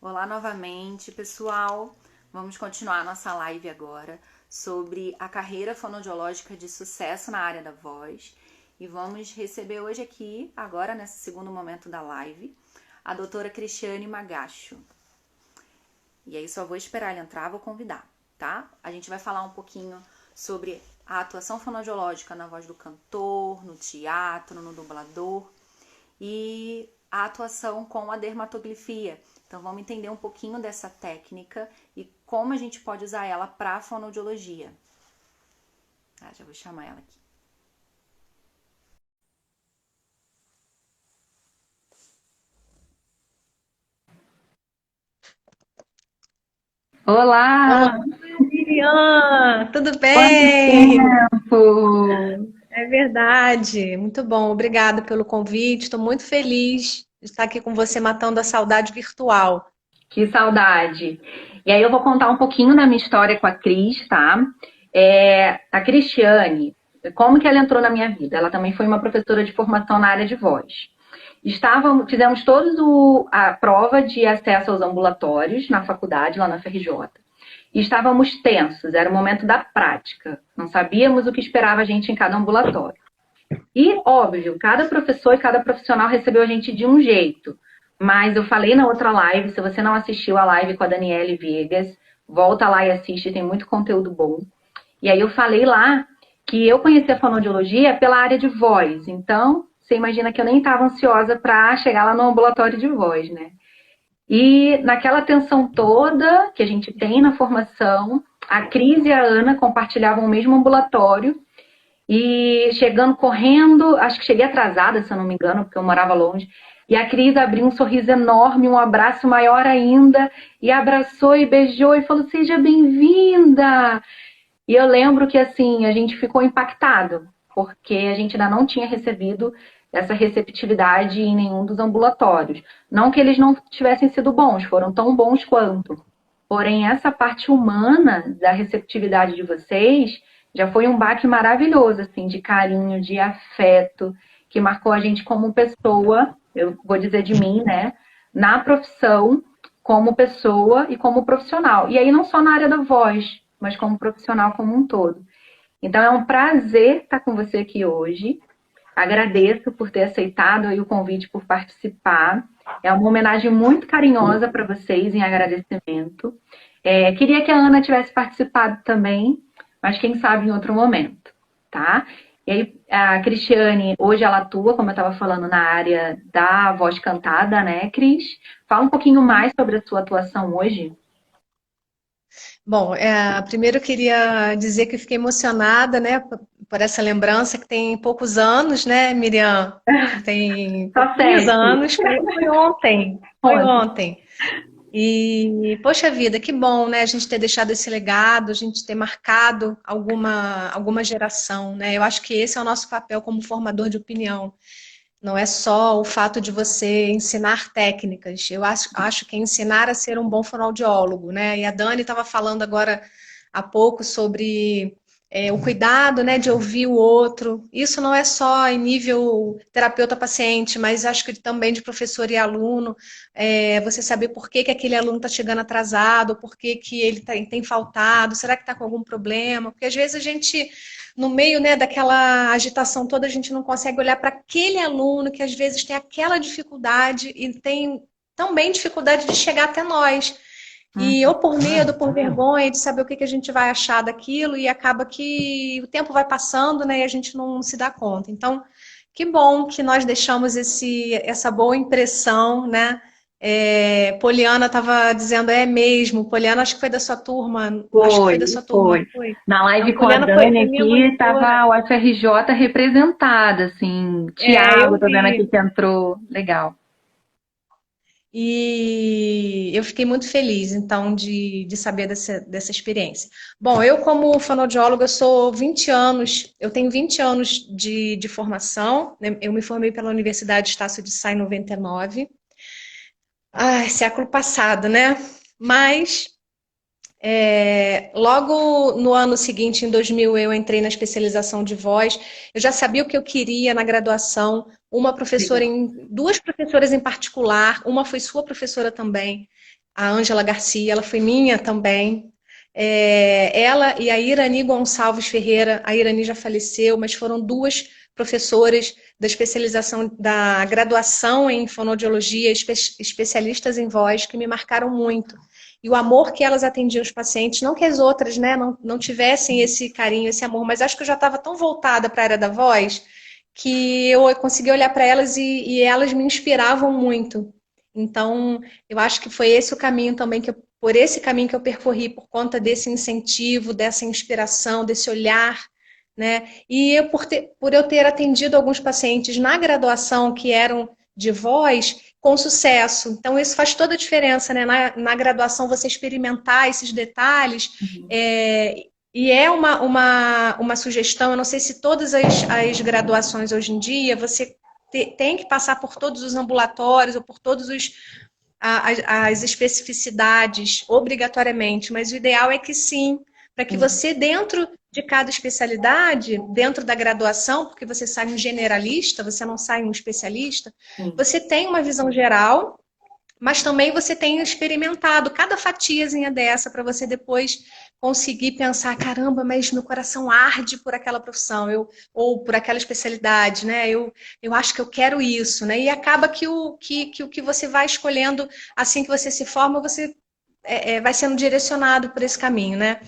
Olá novamente, pessoal. Vamos continuar a nossa live agora sobre a carreira fonoaudiológica de sucesso na área da voz. E vamos receber hoje aqui, agora nesse segundo momento da live, a doutora Cristiane Magacho. E aí só vou esperar ele entrar, vou convidar, tá? A gente vai falar um pouquinho sobre a atuação fonoaudiológica na voz do cantor, no teatro, no dublador e a atuação com a dermatoglifia. Então vamos entender um pouquinho dessa técnica e como a gente pode usar ela para a fonoaudiologia. Já vou chamar ela aqui. Olá! Olá, Miriam! Tudo Quanto bem? tempo! É verdade. Muito bom. Obrigada pelo convite. Estou muito feliz de estar aqui com você matando a saudade virtual. Que saudade! E aí eu vou contar um pouquinho da minha história com a Cris, tá? A Cristiane, como que ela entrou na minha vida? Ela também foi uma professora de formação na área de voz. Fizemos todos a prova de acesso aos ambulatórios na faculdade, lá na FRJ. E estávamos tensos, era o momento da prática. Não sabíamos o que esperava a gente em cada ambulatório. E, óbvio, cada professor e cada profissional recebeu a gente de um jeito. Mas eu falei na outra live, se você não assistiu a live com a Daniele Viegas, volta lá e assiste, tem muito conteúdo bom. E aí eu falei lá que eu conheci a fonoaudiologia pela área de voz. Então, você imagina que eu nem estava ansiosa para chegar lá no ambulatório de voz, né? E naquela tensão toda que a gente tem na formação, a Cris e a Ana compartilhavam o mesmo ambulatório e chegando correndo, acho que cheguei atrasada, se eu não me engano, porque eu morava longe. E a Cris abriu um sorriso enorme, um abraço maior ainda, e abraçou e beijou e falou: "Seja bem-vinda!" E eu lembro que assim, a gente ficou impactado, porque a gente ainda não tinha recebido essa receptividade em nenhum dos ambulatórios. Não que eles não tivessem sido bons, foram tão bons quanto. Porém, essa parte humana da receptividade de vocês já foi um baque maravilhoso, assim, de carinho, de afeto, que marcou a gente como pessoa, eu vou dizer de mim, né, na profissão, como pessoa e como profissional. E aí não só na área da voz, mas como profissional como um todo. Então é um prazer estar com você aqui hoje. Agradeço por ter aceitado aí o convite por participar. É uma homenagem muito carinhosa para vocês em agradecimento. Queria que a Ana tivesse participado também, mas quem sabe em outro momento, tá? E aí, a Cristiane, hoje ela atua, como eu estava falando, na área da voz cantada, né, Cris? Fala um pouquinho mais sobre a sua atuação hoje. Bom, primeiro eu queria dizer que eu fiquei emocionada, né, por essa lembrança que tem poucos anos, né, Miriam? Tem Só pouquinhos 7. anos. Foi ontem. Foi ontem. E, poxa vida, que bom, né, a gente ter deixado esse legado, a gente ter marcado alguma geração, né? Eu acho que esse é o nosso papel como formador de opinião. Não é só o fato de você ensinar técnicas. Eu acho que é ensinar a ser um bom fonoaudiólogo, né? E a Dani estava falando agora há pouco sobre o cuidado, né, de ouvir o outro. Isso não é só em nível terapeuta-paciente, mas acho que também de professor e aluno. Você saber por que que aquele aluno está chegando atrasado, por que que ele tem faltado, será que está com algum problema? Porque às vezes a gente no meio, né, daquela agitação toda, a gente não consegue olhar para aquele aluno que às vezes tem aquela dificuldade e tem também dificuldade de chegar até nós. E ou por medo, por vergonha de saber o que que a gente vai achar daquilo, e acaba que o tempo vai passando, né, e a gente não se dá conta. Então, que bom que nós deixamos essa boa impressão, né? Poliana estava dizendo, é mesmo, Poliana acho que foi da sua turma, acho que foi da sua turma, Foi. não foi? Na live Não, com a Poliana Dani foi minha aqui, monitora. estava o FRJ representada, assim. Tiago, Eu tô vendo aqui vi. que entrou. Legal. E eu fiquei muito feliz, então, de saber dessa experiência. Bom, eu, como fonoaudióloga, eu tenho 20 anos de formação, né? Eu me formei pela Universidade Estácio de Sá em 99. Ai, século passado, né? Mas logo no ano seguinte, em 2000, eu entrei na especialização de voz. Eu já sabia o que eu queria na graduação. Duas professoras em particular, uma foi sua professora também. a Ângela Garcia, ela foi minha também. Ela e a Irani Gonçalves Ferreira, a Irani já faleceu, mas foram duas professoras da especialização, da graduação em fonoaudiologia, especialistas em voz, que me marcaram muito. E o amor que elas atendiam os pacientes, não que as outras, né, não tivessem esse carinho, esse amor, mas acho que eu já estava tão voltada para a área da voz que eu consegui olhar para elas e elas me inspiravam muito. Então, eu acho que foi esse o caminho também por esse caminho que eu percorri, por conta desse incentivo, dessa inspiração, desse olhar, né? E por eu ter atendido alguns pacientes na graduação que eram de voz com sucesso. Então, isso faz toda a diferença, né? Na graduação, você experimentar esses detalhes. E é uma sugestão, eu não sei se todas as graduações hoje em dia, você tem que passar por todos os ambulatórios ou por todos as especificidades obrigatoriamente, mas o ideal é que sim, para que você, dentro de cada especialidade, dentro da graduação, porque você sai um generalista, você não sai um especialista, você tem uma visão geral, mas também você tem experimentado cada fatiazinha dessa para você depois conseguir pensar, caramba, mas meu coração arde por aquela profissão, ou por aquela especialidade, né? Eu acho que eu quero isso, né? E acaba que o que você vai escolhendo assim que você se forma, você vai sendo direcionado por esse caminho, né?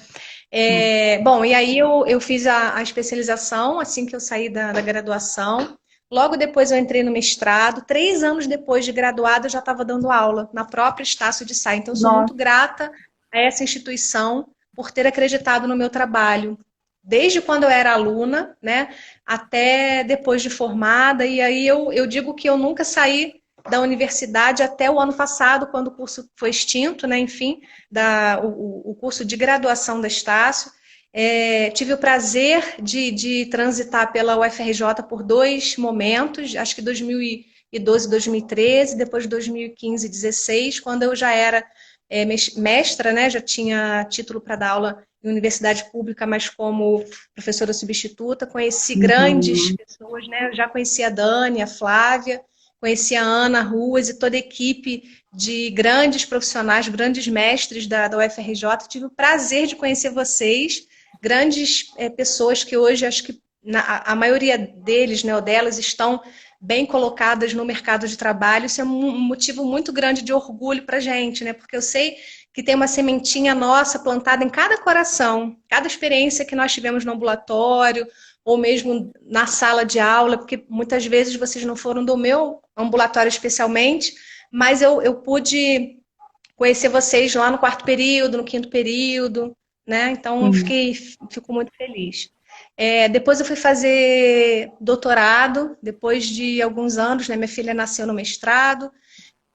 Bom, e aí eu fiz a especialização assim que eu saí da graduação. Logo depois eu entrei no mestrado. 3 anos depois de graduada, eu já estava dando aula na própria Estácio de Sá. Então, eu sou muito grata a essa instituição por ter acreditado no meu trabalho. Desde quando eu era aluna, né, até depois de formada. E aí eu digo que eu nunca saí da universidade até o ano passado, quando o curso foi extinto, né, enfim, o curso de graduação da Estácio. Tive o prazer de transitar pela UFRJ por 2 momentos, acho que 2012 e 2013, depois de 2015 e 2016, quando eu já era mestra, né, já tinha título para dar aula em universidade pública, mas como professora substituta, conheci grandes pessoas, né, eu já conheci a Dani, a Flávia, conheci a Ana Ruas e toda a equipe de grandes profissionais, grandes mestres da UFRJ, tive o prazer de conhecer vocês, grandes pessoas que hoje, acho que a maioria deles, né, ou delas, estão bem colocadas no mercado de trabalho. Isso é um motivo muito grande de orgulho para a gente, né? Porque eu sei que tem uma sementinha nossa plantada em cada coração, cada experiência que nós tivemos no ambulatório, ou mesmo na sala de aula, porque muitas vezes vocês não foram do meu ambulatório especialmente, mas eu pude conhecer vocês lá no 4º período, no 5º período, né? Então, fico muito feliz. Depois eu fui fazer doutorado, depois de alguns anos, né? Minha filha nasceu no mestrado.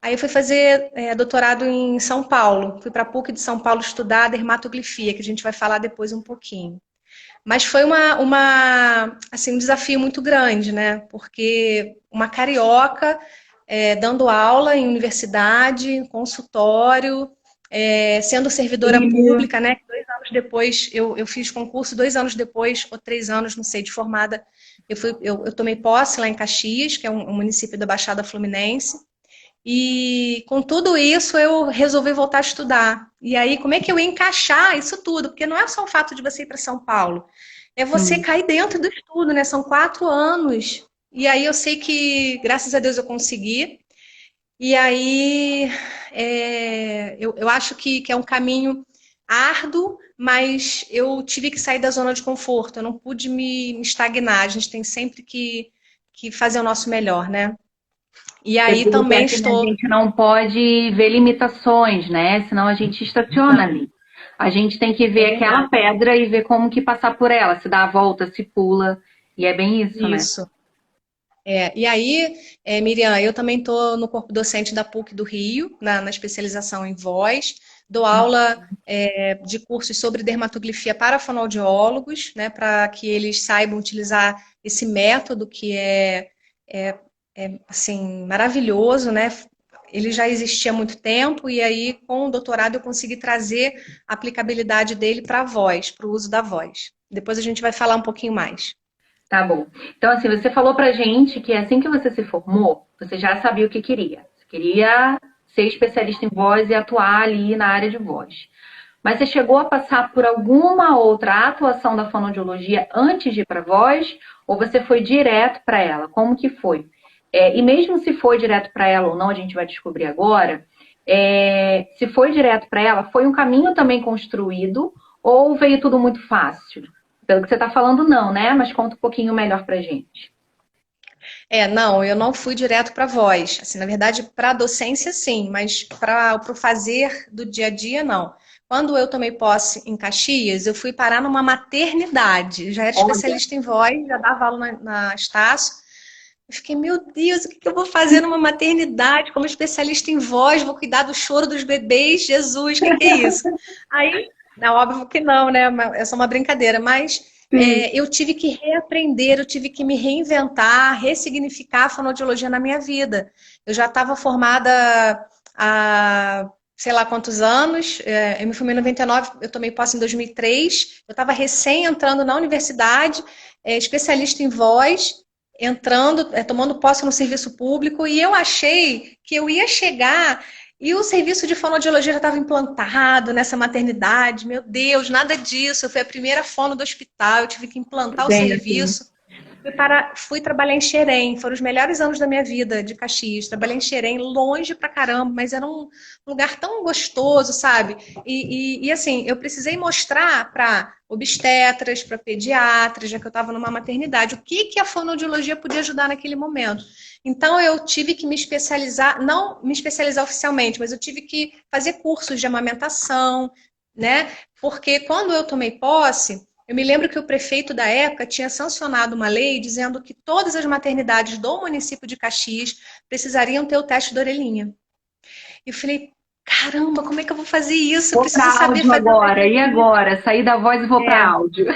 Aí eu fui fazer doutorado em São Paulo. Fui para a PUC de São Paulo estudar dermatoglifia, que a gente vai falar depois um pouquinho. Mas foi assim, um desafio muito grande, né? Porque uma carioca dando aula em universidade, consultório, sendo servidora pública, né? 2 anos depois, eu fiz concurso, 2 anos depois, ou 3 anos, não sei, de formada, eu tomei posse lá em Caxias, que é um município da Baixada Fluminense, e com tudo isso eu resolvi voltar a estudar. E aí, como é que eu ia encaixar isso tudo? Porque não é só o fato de você ir para São Paulo, é você cair dentro do estudo, né? São 4 anos. E aí eu sei que, graças a Deus, eu consegui. E aí, eu acho que é um caminho árduo, mas eu tive que sair da zona de conforto, eu não pude me estagnar, a gente tem sempre que fazer o nosso melhor, né? E aí também estou... A gente não pode ver limitações, né? Senão a gente estaciona ali. A gente tem que ver aquela pedra e ver como que passar por ela, se dá a volta, se pula, e é bem isso, né? Isso. E aí, Miriam, eu também estou no corpo docente da PUC do Rio, na especialização em voz, dou aula de cursos sobre dermatoglifia para fonoaudiólogos, né, para que eles saibam utilizar esse método que assim, maravilhoso, né? Ele já existia há muito tempo e aí, com o doutorado, eu consegui trazer a aplicabilidade dele para a voz, para o uso da voz. Depois a gente vai falar um pouquinho mais. Tá bom. Então, assim, você falou pra gente que assim que você se formou, você já sabia o que queria. Você queria ser especialista em voz e atuar ali na área de voz. Mas você chegou a passar por alguma outra atuação da fonoaudiologia antes de ir para a voz? Ou você foi direto para ela? Como que foi? E mesmo se foi direto para ela ou não, a gente vai descobrir agora. Se foi direto para ela, foi um caminho também construído ou veio tudo muito fácil? Pelo que você está falando, não, né? Mas conta um pouquinho melhor para gente. Não, eu não fui direto para voz. Assim, na verdade, para a docência, sim, mas para o fazer do dia a dia, não. Quando eu tomei posse em Caxias, eu fui parar numa maternidade. Eu já era especialista em voz, já dava aula na Estácio. Eu fiquei, meu Deus, o que eu vou fazer numa maternidade como especialista em voz? Vou cuidar do choro dos bebês? Jesus, o que é isso? Aí, não, óbvio que não, né? É só uma brincadeira, mas eu tive que reaprender, eu tive que me reinventar, ressignificar a fonoaudiologia na minha vida. Eu já estava formada há sei lá quantos anos, eu me formei em 99, eu tomei posse em 2003, eu estava recém entrando na universidade, especialista em voz, entrando, tomando posse no serviço público, e eu achei que eu ia chegar e o serviço de fonoaudiologia já estava implantado nessa maternidade. Meu Deus, nada disso. Eu fui a primeira fono do hospital, eu tive que implantar o serviço. Fui trabalhar em Xerém, foram os melhores anos da minha vida de Caxias. Trabalhei em Xerém, longe pra caramba, mas era um lugar tão gostoso, sabe? E assim, eu precisei mostrar para obstetras, para pediatras, já que eu estava numa maternidade, o que a fonoaudiologia podia ajudar naquele momento. Então eu tive que me especializar, não me especializar oficialmente, mas eu tive que fazer cursos de amamentação, né? Porque quando eu tomei posse, eu me lembro que o prefeito da época tinha sancionado uma lei dizendo que todas as maternidades do município de Caxias precisariam ter o teste da orelhinha. E eu falei, caramba, como é que eu vou fazer isso? Eu preciso saber fazer agora. E agora? Sair da voz e vou para áudio.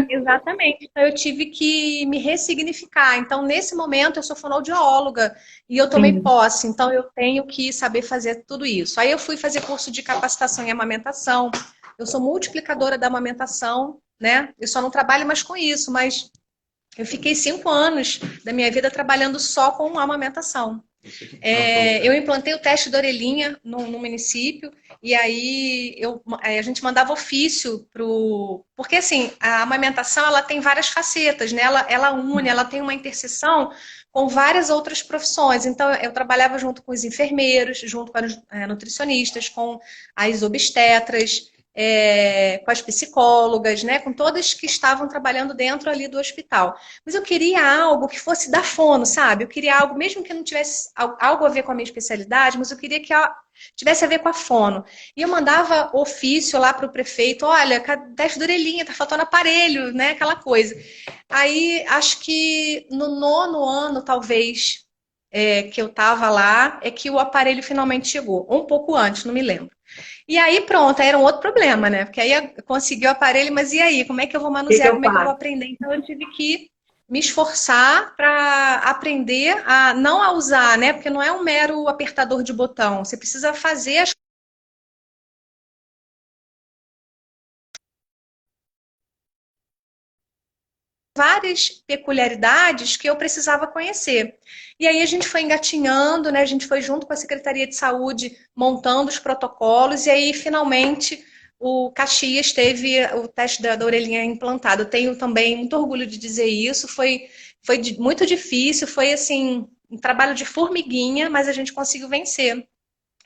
Exatamente. Então eu tive que me ressignificar. Então, nesse momento, eu sou fonoaudióloga e eu tomei posse. Então, eu tenho que saber fazer tudo isso. Aí eu fui fazer curso de capacitação em amamentação. Eu sou multiplicadora da amamentação, né? Eu só não trabalho mais com isso, mas eu fiquei 5 anos da minha vida trabalhando só com amamentação. Eu implantei o teste da orelhinha no município e aí a gente mandava ofício porque assim, a amamentação ela tem várias facetas, né? Ela une, ela tem uma interseção com várias outras profissões. Então eu trabalhava junto com os enfermeiros, junto com as nutricionistas, com as obstetras, com as psicólogas, né, com todas que estavam trabalhando dentro ali do hospital. Mas eu queria algo que fosse da fono, sabe? Eu queria algo, mesmo que não tivesse algo a ver com a minha especialidade, mas eu queria que tivesse a ver com a fono. E eu mandava ofício lá para o prefeito, olha, teste de orelhinha, tá faltando aparelho, né, aquela coisa. Aí, acho que no 9º ano, talvez, que eu estava lá, é que o aparelho finalmente chegou. Ou um pouco antes, não me lembro. E aí, pronto, aí era um outro problema, né? Porque aí eu consegui o aparelho, mas e aí? Como é que eu vou manusear? Como é que eu vou aprender? Então, eu tive que me esforçar para aprender a não a usar, né? Porque não é um mero apertador de botão. Você precisa fazer as várias peculiaridades que eu precisava conhecer. E aí a gente foi engatinhando, né? A gente foi junto com a Secretaria de Saúde montando os protocolos e aí finalmente o Caxias teve o teste da orelhinha implantado. Eu tenho também muito orgulho de dizer isso. Foi muito difícil, foi assim um trabalho de formiguinha, mas a gente conseguiu vencer.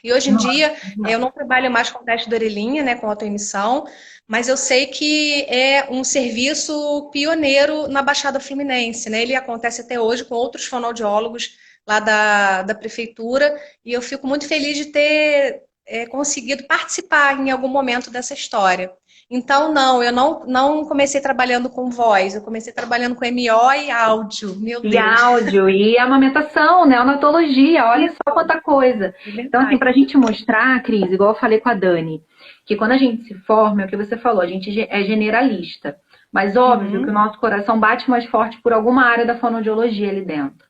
E hoje em dia eu não trabalho mais com teste da orelhinha, né, com autoemissão, mas eu sei que é um serviço pioneiro na Baixada Fluminense, né? Ele acontece até hoje com outros fonoaudiólogos lá da prefeitura e eu fico muito feliz de ter conseguido participar em algum momento dessa história. Então, não, eu não comecei trabalhando com voz, eu comecei trabalhando com MO e áudio, meu Deus. E áudio, e amamentação, neonatologia, olha só quanta coisa. Então, assim, pra gente mostrar, Cris, igual eu falei com a Dani, que quando a gente se forma, é o que você falou, a gente é generalista. Mas óbvio que o nosso coração bate mais forte por alguma área da fonoaudiologia ali dentro.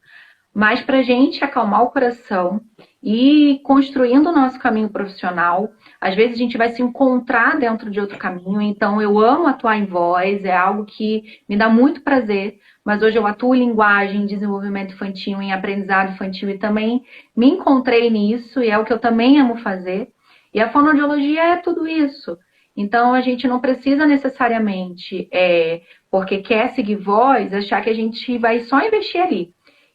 Mas pra gente acalmar o coração e construindo o nosso caminho profissional, às vezes a gente vai se encontrar dentro de outro caminho. Então, eu amo atuar em voz, é algo que me dá muito prazer, mas hoje eu atuo em linguagem, em desenvolvimento infantil, em aprendizado infantil e também me encontrei nisso e é o que eu também amo fazer. E a fonoaudiologia é tudo isso. Então a gente não precisa necessariamente, porque quer seguir voz, achar que a gente vai só investir ali.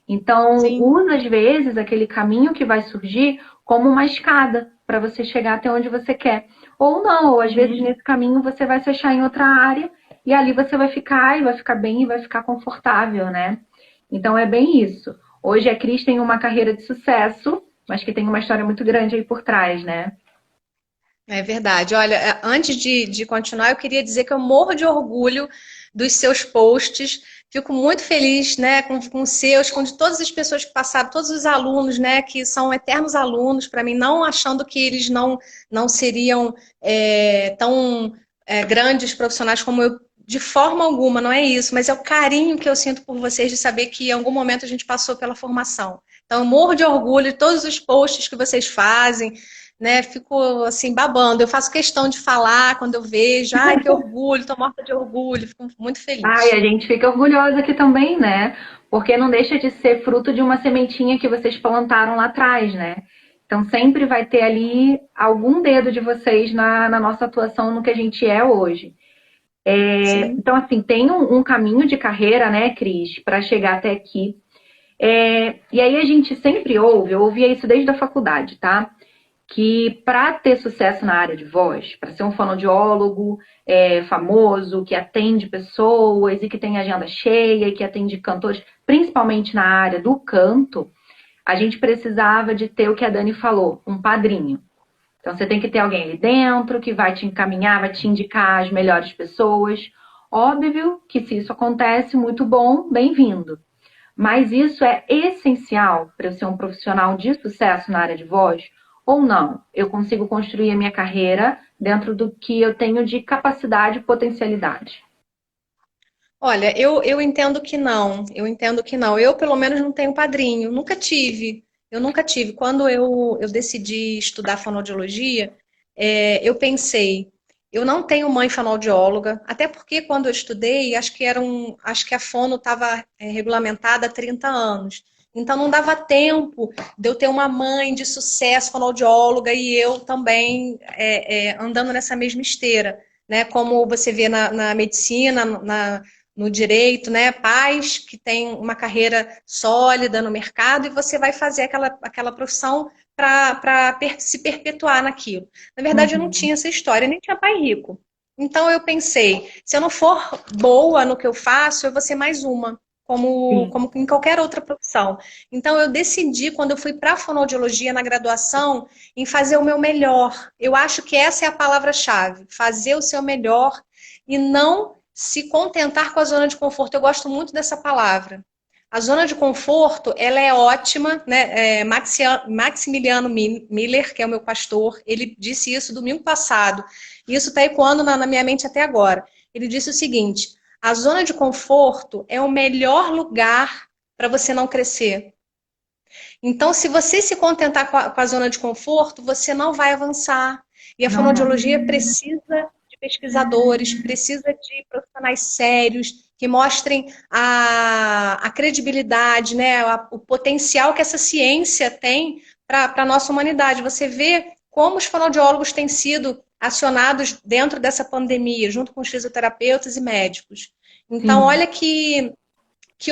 Então, Sim. usa às vezes aquele caminho que vai surgir como uma escada para você chegar até onde você quer. Ou não, ou às vezes nesse caminho você vai se achar em outra área e ali você vai ficar e vai ficar bem e vai ficar confortável, né? Então é bem isso. Hoje a Cris tem uma carreira de sucesso, mas que tem uma história muito grande aí por trás, né? É verdade. Olha, antes de continuar, eu queria dizer que eu morro de orgulho dos seus posts. Fico muito feliz, né, com os seus, com de todas as pessoas que passaram, todos os alunos, né, que são eternos alunos para mim, não achando que eles não seriam tão grandes profissionais como eu, de forma alguma, não é isso, mas é o carinho que eu sinto por vocês de saber que em algum momento a gente passou pela formação. Então, eu morro de orgulho de todos os posts que vocês fazem, né? Fico assim babando. Eu faço questão de falar quando eu vejo. Ai, que orgulho, tô morta de orgulho. Fico muito Ai, feliz. a gente fica orgulhosa aqui também, né? Porque não deixa de ser fruto de uma sementinha que vocês plantaram lá atrás, né? Então sempre vai ter ali algum dedo de vocês na nossa atuação no que a gente é hoje. Sim. Então, assim, tem um caminho de carreira, né, Cris, para chegar até aqui. E aí a gente sempre ouve, eu ouvia isso desde a faculdade, tá? Que para ter sucesso na área de voz, para ser um fonoaudiólogo famoso, que atende pessoas e que tem agenda cheia e que atende cantores, principalmente na área do canto, a gente precisava de ter o que a Dani falou, um padrinho. Então você tem que ter alguém ali dentro que vai te encaminhar, vai te indicar as melhores pessoas. Óbvio que se isso acontece, muito bom, bem-vindo. Mas isso é essencial para eu ser um profissional de sucesso na área de voz ou não? Eu consigo construir a minha carreira dentro do que eu tenho de capacidade e potencialidade. Olha, eu entendo que não. Eu entendo que não. Eu, pelo menos, não tenho padrinho. Nunca tive. Eu nunca tive. Quando eu decidi estudar fonoaudiologia, eu pensei, eu não tenho mãe fonoaudióloga, até porque quando eu estudei, acho que a fono estava regulamentada há 30 anos. Então não dava tempo de eu ter uma mãe de sucesso fonoaudióloga e eu também andando nessa mesma esteira, né? Como você vê na medicina, no direito, né? Pais que têm uma carreira sólida no mercado e você vai fazer aquela profissão para se perpetuar naquilo. Na verdade, eu não Uhum. tinha essa história, nem tinha pai rico. Então eu pensei, se eu não for boa no que eu faço, eu vou ser mais uma, Sim. como em qualquer outra profissão. Então eu decidi, quando eu fui para a fonoaudiologia na graduação, em fazer o meu melhor. Eu acho que essa é a palavra-chave, fazer o seu melhor e não se contentar com a zona de conforto. Eu gosto muito dessa palavra. A zona de conforto, ela é ótima, né? Maximiliano Miller, que é o meu pastor, ele disse isso domingo passado. E isso está ecoando na minha mente até agora. Ele disse o seguinte: a zona de conforto é o melhor lugar para você não crescer. Então, se você se contentar com a zona de conforto, você não vai avançar. E a Não vai. fonoaudiologia precisa de pesquisadores, precisa de profissionais sérios que mostrem a credibilidade, né, o potencial que essa ciência tem para a nossa humanidade. Você vê como os fonoaudiólogos têm sido acionados dentro dessa pandemia, junto com os fisioterapeutas e médicos. Então, Sim. olha que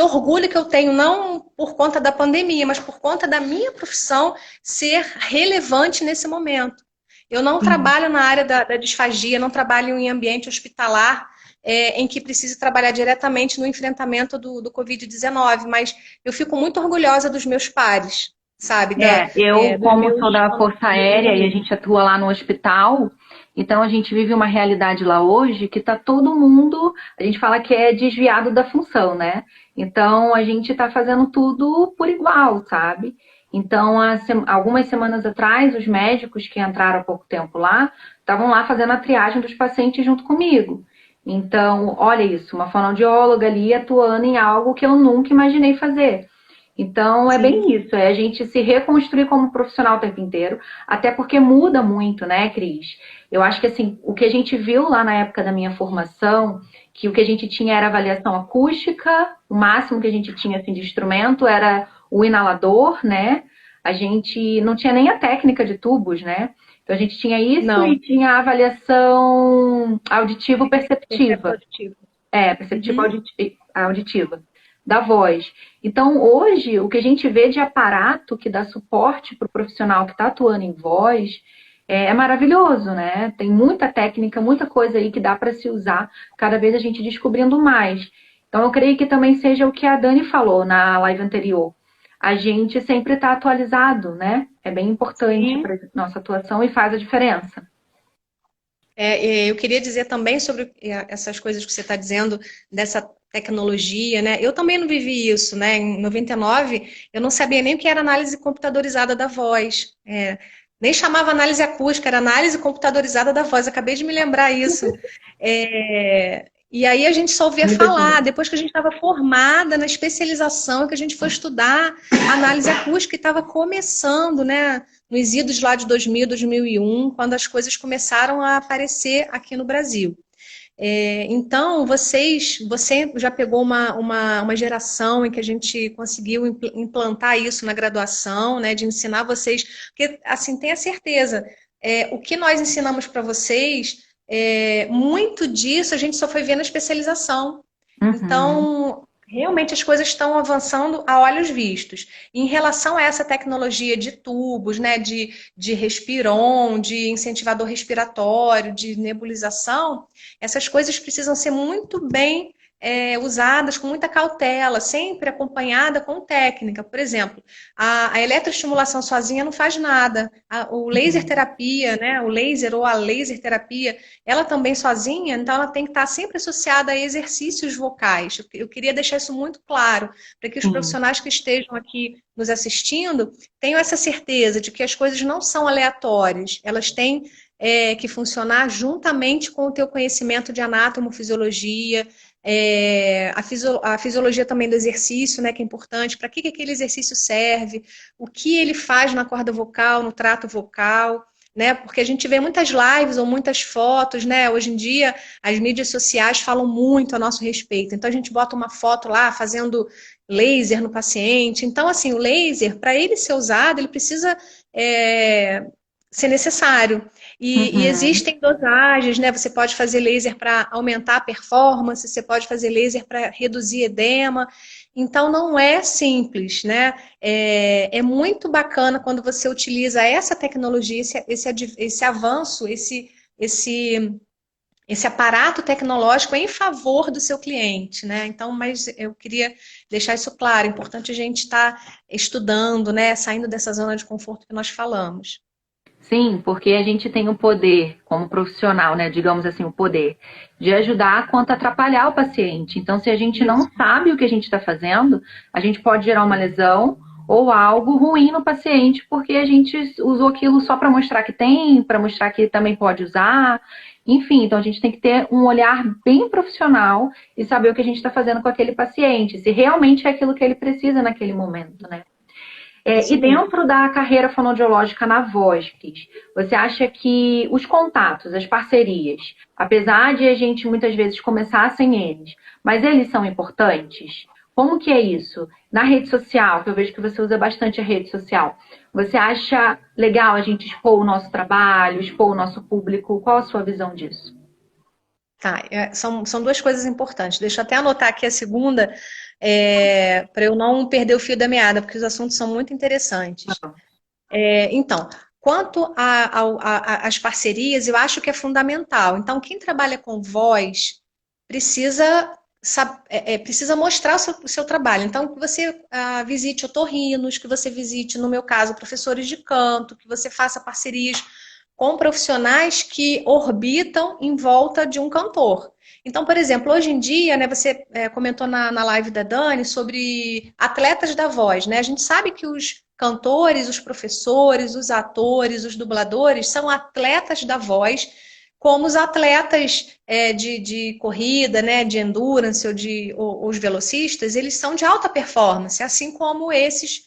orgulho que eu tenho, não por conta da pandemia, mas por conta da minha profissão ser relevante nesse momento. Eu não Sim. trabalho na área da disfagia, não trabalho em ambiente hospitalar, em que precise trabalhar diretamente no enfrentamento do Covid-19, mas eu fico muito orgulhosa dos meus pares, sabe? Eu, Dos como sou meus, da Força dos meus Aérea e a amigos. gente atua lá no hospital, então a gente vive uma realidade lá hoje que tá todo mundo, a gente fala que é desviado da função, né? Então a gente tá fazendo tudo por igual, sabe? Então, algumas semanas atrás, os médicos que entraram há pouco tempo lá, estavam lá fazendo a triagem dos pacientes junto comigo. Então, olha isso, uma fonoaudióloga ali atuando em algo que eu nunca imaginei fazer. Então, é Sim. bem isso, é a gente se reconstruir como profissional o tempo inteiro, até porque muda muito, né, Cris? Eu acho que, assim, o que a gente viu lá na época da minha formação, que o que a gente tinha era avaliação acústica, o máximo que a gente tinha, assim, de instrumento era o inalador, né? A gente não tinha nem a técnica de tubos, né? Então, a gente tinha isso e Não. tinha a avaliação auditivo-perceptiva. Perceptivo. Perceptiva Uhum. auditiva da voz. Então, hoje, o que a gente vê de aparato que dá suporte para o profissional que está atuando em voz é maravilhoso, né? Tem muita técnica, muita coisa aí que dá para se usar, cada vez a gente descobrindo mais. Então, eu creio que também seja o que a Dani falou na live anterior. A gente sempre está atualizado, né? É bem importante Sim. para nossa atuação e faz a diferença. Eu queria dizer também sobre essas coisas que você está dizendo, dessa tecnologia, né? Eu também não vivi isso, né? Em 99, eu não sabia nem o que era análise computadorizada da voz. Nem chamava análise acústica, era análise computadorizada da voz. Acabei de me lembrar isso. E aí a gente só ouvia Muita falar, coisa. depois que a gente estava formada na especialização, que a gente foi estudar análise acústica e estava começando, né? Nos idos lá de 2000, 2001, quando as coisas começaram a aparecer aqui no Brasil. Então, você já pegou uma geração em que a gente conseguiu implantar isso na graduação, né, de ensinar vocês, porque, assim, tenha certeza, o que nós ensinamos para vocês, muito disso a gente só foi ver na especialização. Uhum. Então, realmente as coisas estão avançando a olhos vistos. Em relação a essa tecnologia de tubos, né, de respiron, de incentivador respiratório, de nebulização, essas coisas precisam ser muito bem usadas com muita cautela, sempre acompanhada com técnica. Por exemplo, a eletroestimulação sozinha não faz nada. O laser Uhum. terapia, né, o laser ou a laser terapia, ela também sozinha, então ela tem que estar sempre associada a exercícios vocais. Eu queria deixar isso muito claro, para que os Sim. profissionais que estejam aqui nos assistindo tenham essa certeza de que as coisas não são aleatórias, elas têm que funcionar juntamente com o teu conhecimento de anatomofisiologia, a fisiologia também do exercício, né, que é importante, para que aquele exercício serve, o que ele faz na corda vocal, no trato vocal, né, porque a gente vê muitas lives ou muitas fotos, né, hoje em dia as mídias sociais falam muito a nosso respeito, então a gente bota uma foto lá fazendo laser no paciente, então assim, o laser, para ele ser usado, ele precisa ser necessário. E Uhum. existem dosagens, né? Você pode fazer laser para aumentar a performance, você pode fazer laser para reduzir edema. Então, não é simples, né? É muito bacana quando você utiliza essa tecnologia, esse avanço, esse aparato tecnológico em favor do seu cliente, né? Então, mas eu queria deixar isso claro, é importante a gente estar estudando, né? Saindo dessa zona de conforto que nós falamos. Sim, porque a gente tem o poder, como profissional, né? Digamos assim, o poder de ajudar quanto atrapalhar o paciente. Então, se a gente não Isso. sabe o que a gente está fazendo, a gente pode gerar uma lesão ou algo ruim no paciente, porque a gente usou aquilo só para mostrar que tem, para mostrar que também pode usar. Enfim, então a gente tem que ter um olhar bem profissional e saber o que a gente está fazendo com aquele paciente, se realmente é aquilo que ele precisa naquele momento, né? E Isso mesmo. dentro da carreira fonoaudiológica na voz, Cris, você acha que os contatos, as parcerias, apesar de a gente muitas vezes começar sem eles, mas eles são importantes? Como que é isso? Na rede social, que eu vejo que você usa bastante a rede social, você acha legal a gente expor o nosso trabalho, expor o nosso público? Qual a sua visão disso? Tá, são duas coisas importantes. Deixa eu até anotar aqui a segunda, para eu não perder o fio da meada, porque os assuntos são muito interessantes. Então, quanto às parcerias, eu acho que é fundamental. Então, quem trabalha com voz precisa, precisa mostrar o seu trabalho. Então, que você visite otorrinos, que você visite, no meu caso, professores de canto, que você faça parcerias com profissionais que orbitam em volta de um cantor. Então, por exemplo, hoje em dia, né, você comentou na live da Dani sobre atletas da voz, né? A gente sabe que os cantores, os professores, os atores, os dubladores são atletas da voz como os atletas de corrida, né, de endurance ou os velocistas, eles são de alta performance, assim como esses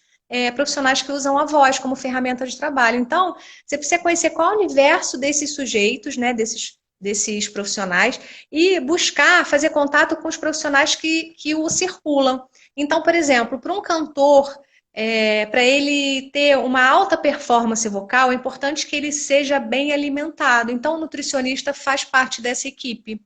profissionais que usam a voz como ferramenta de trabalho. Então, você precisa conhecer qual é o universo desses sujeitos, né, desses profissionais, e buscar fazer contato com os profissionais que o circulam. Então, por exemplo, para um cantor, para ele ter uma alta performance vocal, é importante que ele seja bem alimentado. Então, o nutricionista faz parte dessa equipe.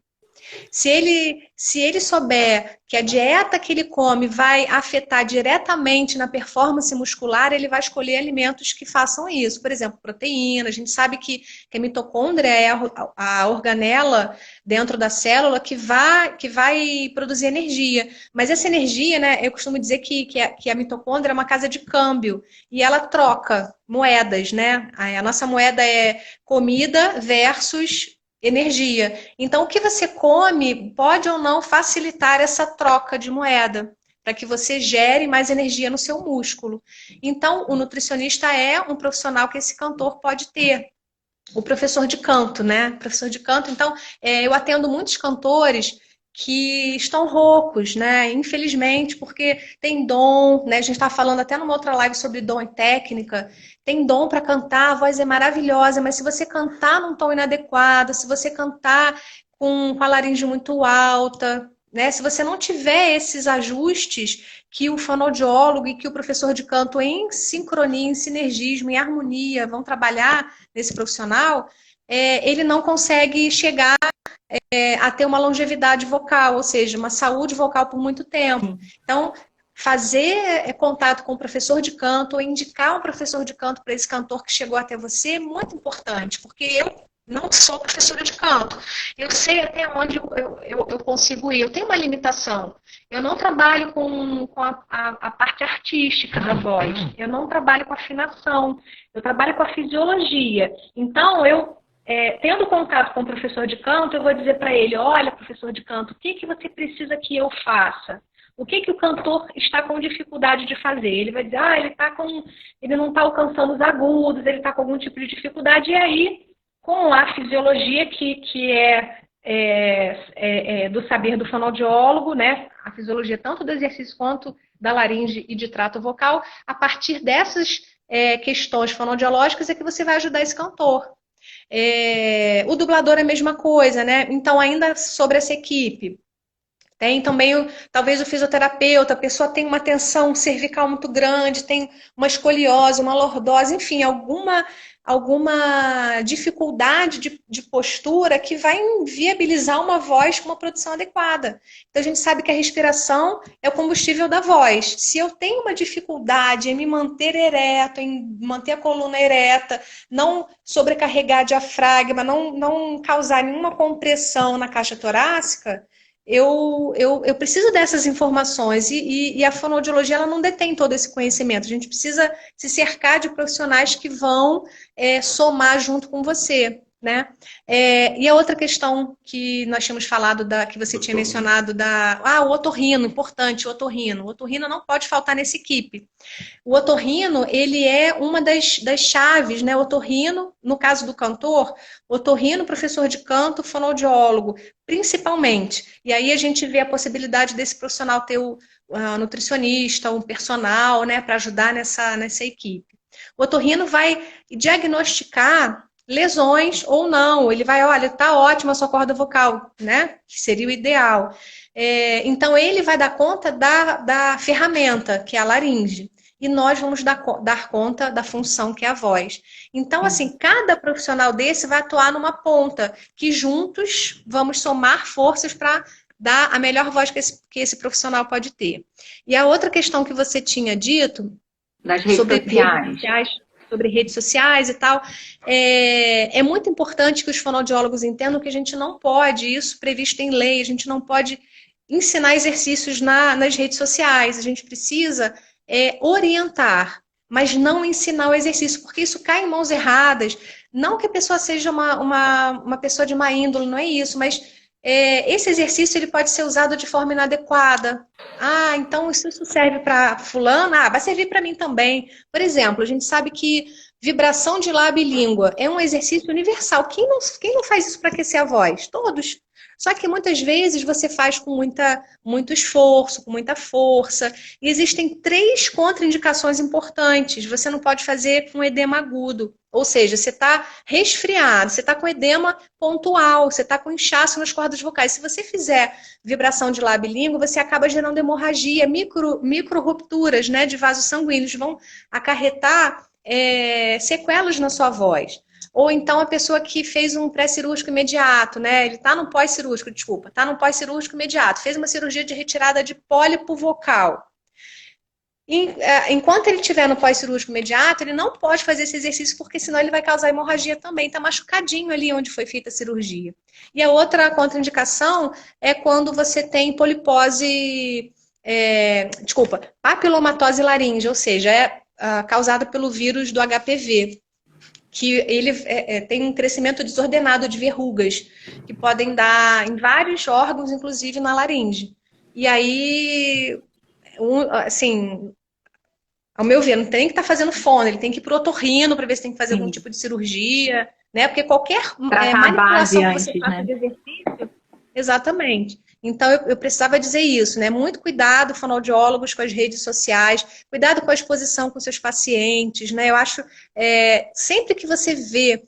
Se ele souber que a dieta que ele come vai afetar diretamente na performance muscular, ele vai escolher alimentos que façam isso. Por exemplo, proteína. A gente sabe que a mitocôndria é a organela dentro da célula que vai produzir energia. Mas essa energia, né, eu costumo dizer que a mitocôndria é uma casa de câmbio e ela troca moedas, né? A nossa moeda é comida versus energia. Então, o que você come pode ou não facilitar essa troca de moeda, para que você gere mais energia no seu músculo. Então, o nutricionista é um profissional que esse cantor pode ter. O professor de canto, né? Professor de canto. Então, eu atendo muitos cantores que estão roucos, né? Infelizmente, porque tem dom, né? A gente está falando até numa outra live sobre dom e técnica. Tem dom para cantar, a voz é maravilhosa, mas se você cantar num tom inadequado, se você cantar com a laringe muito alta, né? Se você não tiver esses ajustes que o fonoaudiólogo e que o professor de canto em sincronia, em sinergismo, em harmonia vão trabalhar nesse profissional, ele não consegue chegar a ter uma longevidade vocal, ou seja, uma saúde vocal por muito tempo. Então, fazer contato com o professor de canto, ou indicar um professor de canto para esse cantor que chegou até você é muito importante, porque eu não sou professora de canto. Eu sei até onde eu consigo ir. Eu tenho uma limitação. Eu não trabalho com a parte artística da voz. Eu não trabalho com afinação. Eu trabalho com a fisiologia. Então, tendo contato com o professor de canto, eu vou dizer para ele, olha, professor de canto, o que você precisa que eu faça? O que o cantor está com dificuldade de fazer? Ele vai dizer, ele não está alcançando os agudos, ele está com algum tipo de dificuldade. E aí, com a fisiologia que é do saber do fonoaudiólogo, né? A fisiologia tanto do exercício quanto da laringe e de trato vocal, a partir dessas questões fonoaudiológicas é que você vai ajudar esse cantor. O dublador é a mesma coisa, né? Então, ainda sobre essa equipe, tem também, talvez, o fisioterapeuta, a pessoa tem uma tensão cervical muito grande, tem uma escoliose, uma lordose, enfim, alguma dificuldade de postura que vai inviabilizar uma voz com uma produção adequada. Então, a gente sabe que a respiração é o combustível da voz. Se eu tenho uma dificuldade em me manter ereto, em manter a coluna ereta, não sobrecarregar a diafragma, não causar nenhuma compressão na caixa torácica, eu preciso dessas informações e a fonoaudiologia ela não detém todo esse conhecimento. A gente precisa se cercar de profissionais que vão somar junto com você, né? E a outra questão que nós tínhamos falado, que você tinha mencionado, o otorrino, importante, o otorrino. O otorrino não pode faltar nessa equipe. O otorrino, ele é uma das chaves, né? O otorrino, no caso do cantor, otorrino, professor de canto, fonoaudiólogo, principalmente. E aí a gente vê a possibilidade desse profissional ter o nutricionista, um personal, né? Para ajudar nessa equipe. O otorrino vai diagnosticar lesões ou não. Ele vai, olha, tá ótima a sua corda vocal, né? Que seria o ideal. Então, ele vai dar conta da ferramenta, que é a laringe. E nós vamos dar conta da função, que é a voz. Então, assim, cada profissional desse vai atuar numa ponta, que juntos vamos somar forças para dar a melhor voz que esse profissional pode ter. E a outra questão que você tinha dito das redes sociais. Sobre redes sociais e tal, é muito importante que os fonoaudiólogos entendam que a gente não pode, isso previsto em lei, a gente não pode ensinar exercícios nas redes sociais, a gente precisa orientar, mas não ensinar o exercício, porque isso cai em mãos erradas. Não que a pessoa seja uma pessoa de má índole, não é isso, mas esse exercício ele pode ser usado de forma inadequada. Então se isso serve para fulano, vai servir para mim também. Por exemplo, a gente sabe que Vibração de lábio e língua é um exercício universal. Quem não faz isso para aquecer a voz? Todos. Só que muitas vezes você faz com muito esforço, com muita força. E existem 3 contraindicações importantes. Você não pode fazer com edema agudo. Ou seja, você está resfriado, você está com edema pontual, você está com inchaço nas cordas vocais. Se você fizer vibração de lábio e língua, você acaba gerando hemorragia, micro rupturas, né, de vasos sanguíneos. Vão acarretar sequelas na sua voz. Ou então a pessoa que fez um pré-cirúrgico imediato, né? Ele está no pós-cirúrgico, desculpa, está no pós-cirúrgico imediato, fez uma cirurgia de retirada de pólipo vocal. Enquanto ele estiver no pós-cirúrgico imediato, ele não pode fazer esse exercício, porque senão ele vai causar hemorragia também, está machucadinho ali onde foi feita a cirurgia. E a outra contraindicação é quando você tem polipose, papilomatose laríngea, ou seja, causada pelo vírus do HPV, que ele tem um crescimento desordenado de verrugas, que podem dar em vários órgãos, inclusive na laringe. E aí, assim, ao meu ver, não tem que estar fazendo fono, ele tem que ir para o otorrino para ver se tem que fazer algum tipo de cirurgia, né? Porque qualquer manipulação que você faça de exercício... Exatamente. Então, eu precisava dizer isso, né? Muito cuidado, fonoaudiólogos, com as redes sociais, cuidado com a exposição com seus pacientes, né? Eu acho, sempre que você vê,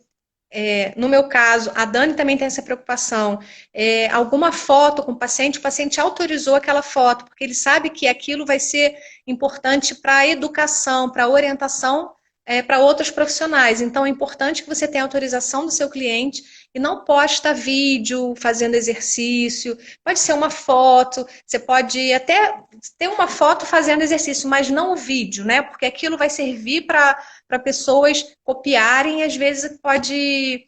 no meu caso, a Dani também tem essa preocupação, alguma foto com o paciente autorizou aquela foto, porque ele sabe que aquilo vai ser importante para a educação, para a orientação, para outros profissionais. Então, é importante que você tenha autorização do seu cliente e não posta vídeo fazendo exercício. Pode ser uma foto, você pode até ter uma foto fazendo exercício, mas não o vídeo, né? Porque aquilo vai servir para pessoas copiarem, e às vezes pode...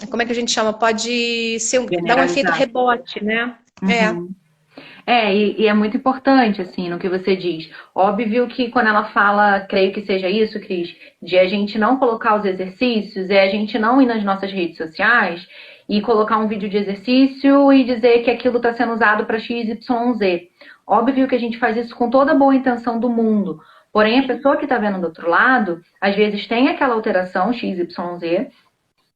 como é que a gente chama? Pode dar um efeito rebote, né? Uhum. E é muito importante, assim, no que você diz. Óbvio que quando ela fala, creio que seja isso, Cris, de a gente não colocar os exercícios, a gente não ir nas nossas redes sociais e colocar um vídeo de exercício e dizer que aquilo está sendo usado para XYZ. Óbvio que a gente faz isso com toda a boa intenção do mundo. Porém, a pessoa que está vendo do outro lado, às vezes tem aquela alteração XYZ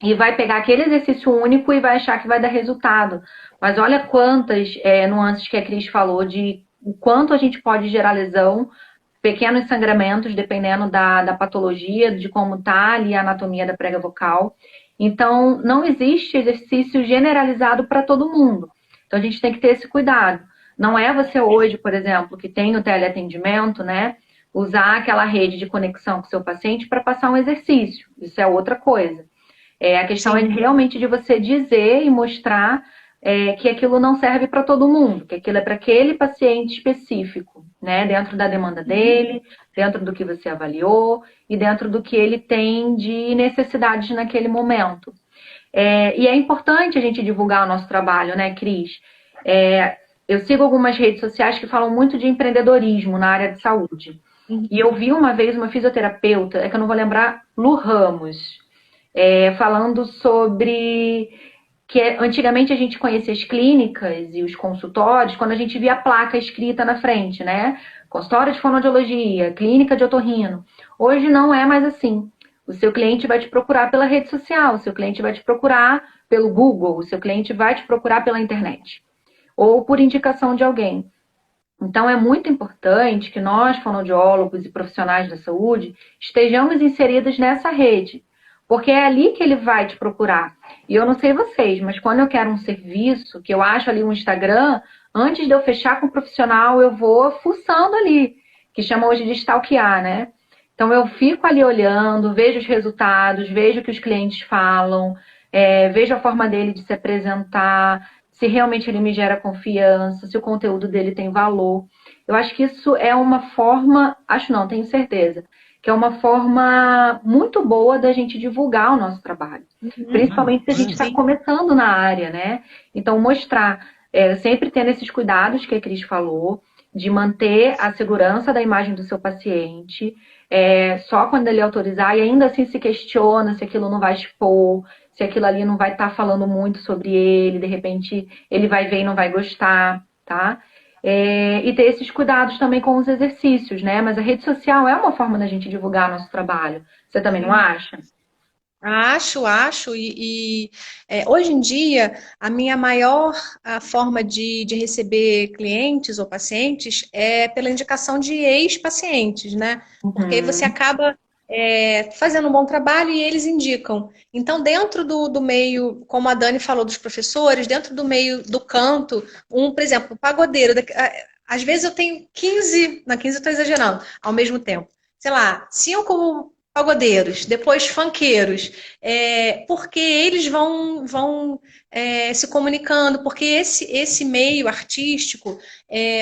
e vai pegar aquele exercício único e vai achar que vai dar resultado. Mas olha quantas nuances que a Cris falou de o quanto a gente pode gerar lesão, pequenos sangramentos, dependendo da patologia, de como está ali a anatomia da prega vocal. Então, não existe exercício generalizado para todo mundo. Então, a gente tem que ter esse cuidado. Não é você hoje, por exemplo, que tem o teleatendimento, né, usar aquela rede de conexão com o seu paciente para passar um exercício. Isso é outra coisa. A questão é realmente de você dizer e mostrar que aquilo não serve para todo mundo, que aquilo é para aquele paciente específico, né? Dentro da demanda dele, dentro do que você avaliou e dentro do que ele tem de necessidades naquele momento. E é importante a gente divulgar o nosso trabalho, né, Cris? Eu sigo algumas redes sociais que falam muito de empreendedorismo na área de saúde. E eu vi uma vez uma fisioterapeuta, que eu não vou lembrar, Lu Ramos, falando sobre que antigamente a gente conhecia as clínicas e os consultórios quando a gente via a placa escrita na frente, né? Consultório de fonoaudiologia, clínica de otorrino. Hoje não é mais assim. O seu cliente vai te procurar pela rede social, o seu cliente vai te procurar pelo Google, o seu cliente vai te procurar pela internet ou por indicação de alguém. Então, é muito importante que nós, fonoaudiólogos e profissionais da saúde, estejamos inseridos nessa rede, porque é ali que ele vai te procurar. E eu não sei vocês, mas quando eu quero um serviço, que eu acho ali um Instagram, antes de eu fechar com o profissional, eu vou fuçando ali, que chama hoje de stalkear, né? Então, eu fico ali olhando, vejo os resultados, vejo o que os clientes falam, vejo a forma dele de se apresentar, se realmente ele me gera confiança, se o conteúdo dele tem valor. Eu acho que isso é uma forma, acho não, tenho certeza, que é uma forma muito boa da gente divulgar o nosso trabalho. Principalmente se a gente está começando na área, né? Então, mostrar, sempre tendo esses cuidados que a Cris falou, de manter a segurança da imagem do seu paciente, só quando ele autorizar, e ainda assim se questiona se aquilo não vai expor, se aquilo ali não vai estar falando muito sobre ele, de repente ele vai ver e não vai gostar, tá? e ter esses cuidados também com os exercícios, né? Mas a rede social é uma forma da gente divulgar nosso trabalho. Você também não acha? Acho. Hoje em dia, a minha maior forma de receber clientes ou pacientes é pela indicação de ex-pacientes, né? Porque aí você Uhum. acaba fazendo um bom trabalho e eles indicam. Então, dentro do meio, como a Dani falou dos professores, dentro do meio do canto, por exemplo, o pagodeiro, às vezes eu tenho 15, não, 15 eu estou exagerando, ao mesmo tempo. Sei lá, 5 pagodeiros, depois funkeiros, porque eles vão se comunicando, porque esse meio artístico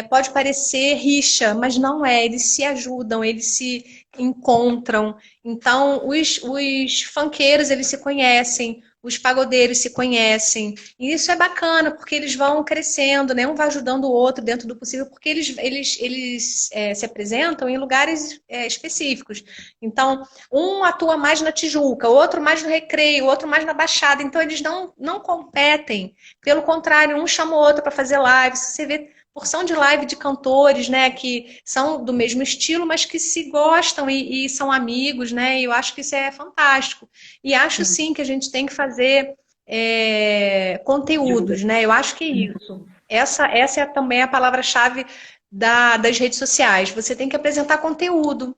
pode parecer rixa, mas não é, eles se ajudam, eles se encontram. Então, os funkeiros, eles se conhecem, os pagodeiros se conhecem. E isso é bacana, porque eles vão crescendo, né? Um vai ajudando o outro dentro do possível, porque eles se apresentam em lugares específicos. Então, um atua mais na Tijuca, o outro mais no Recreio, o outro mais na Baixada. Então, eles não competem. Pelo contrário, um chama o outro para fazer lives. Você vê porção de live de cantores, né, que são do mesmo estilo, mas que se gostam e são amigos, né? E eu acho que isso é fantástico. E acho sim que a gente tem que fazer conteúdos, né? Eu acho que é isso. Essa é também a palavra-chave das redes sociais. Você tem que apresentar conteúdo,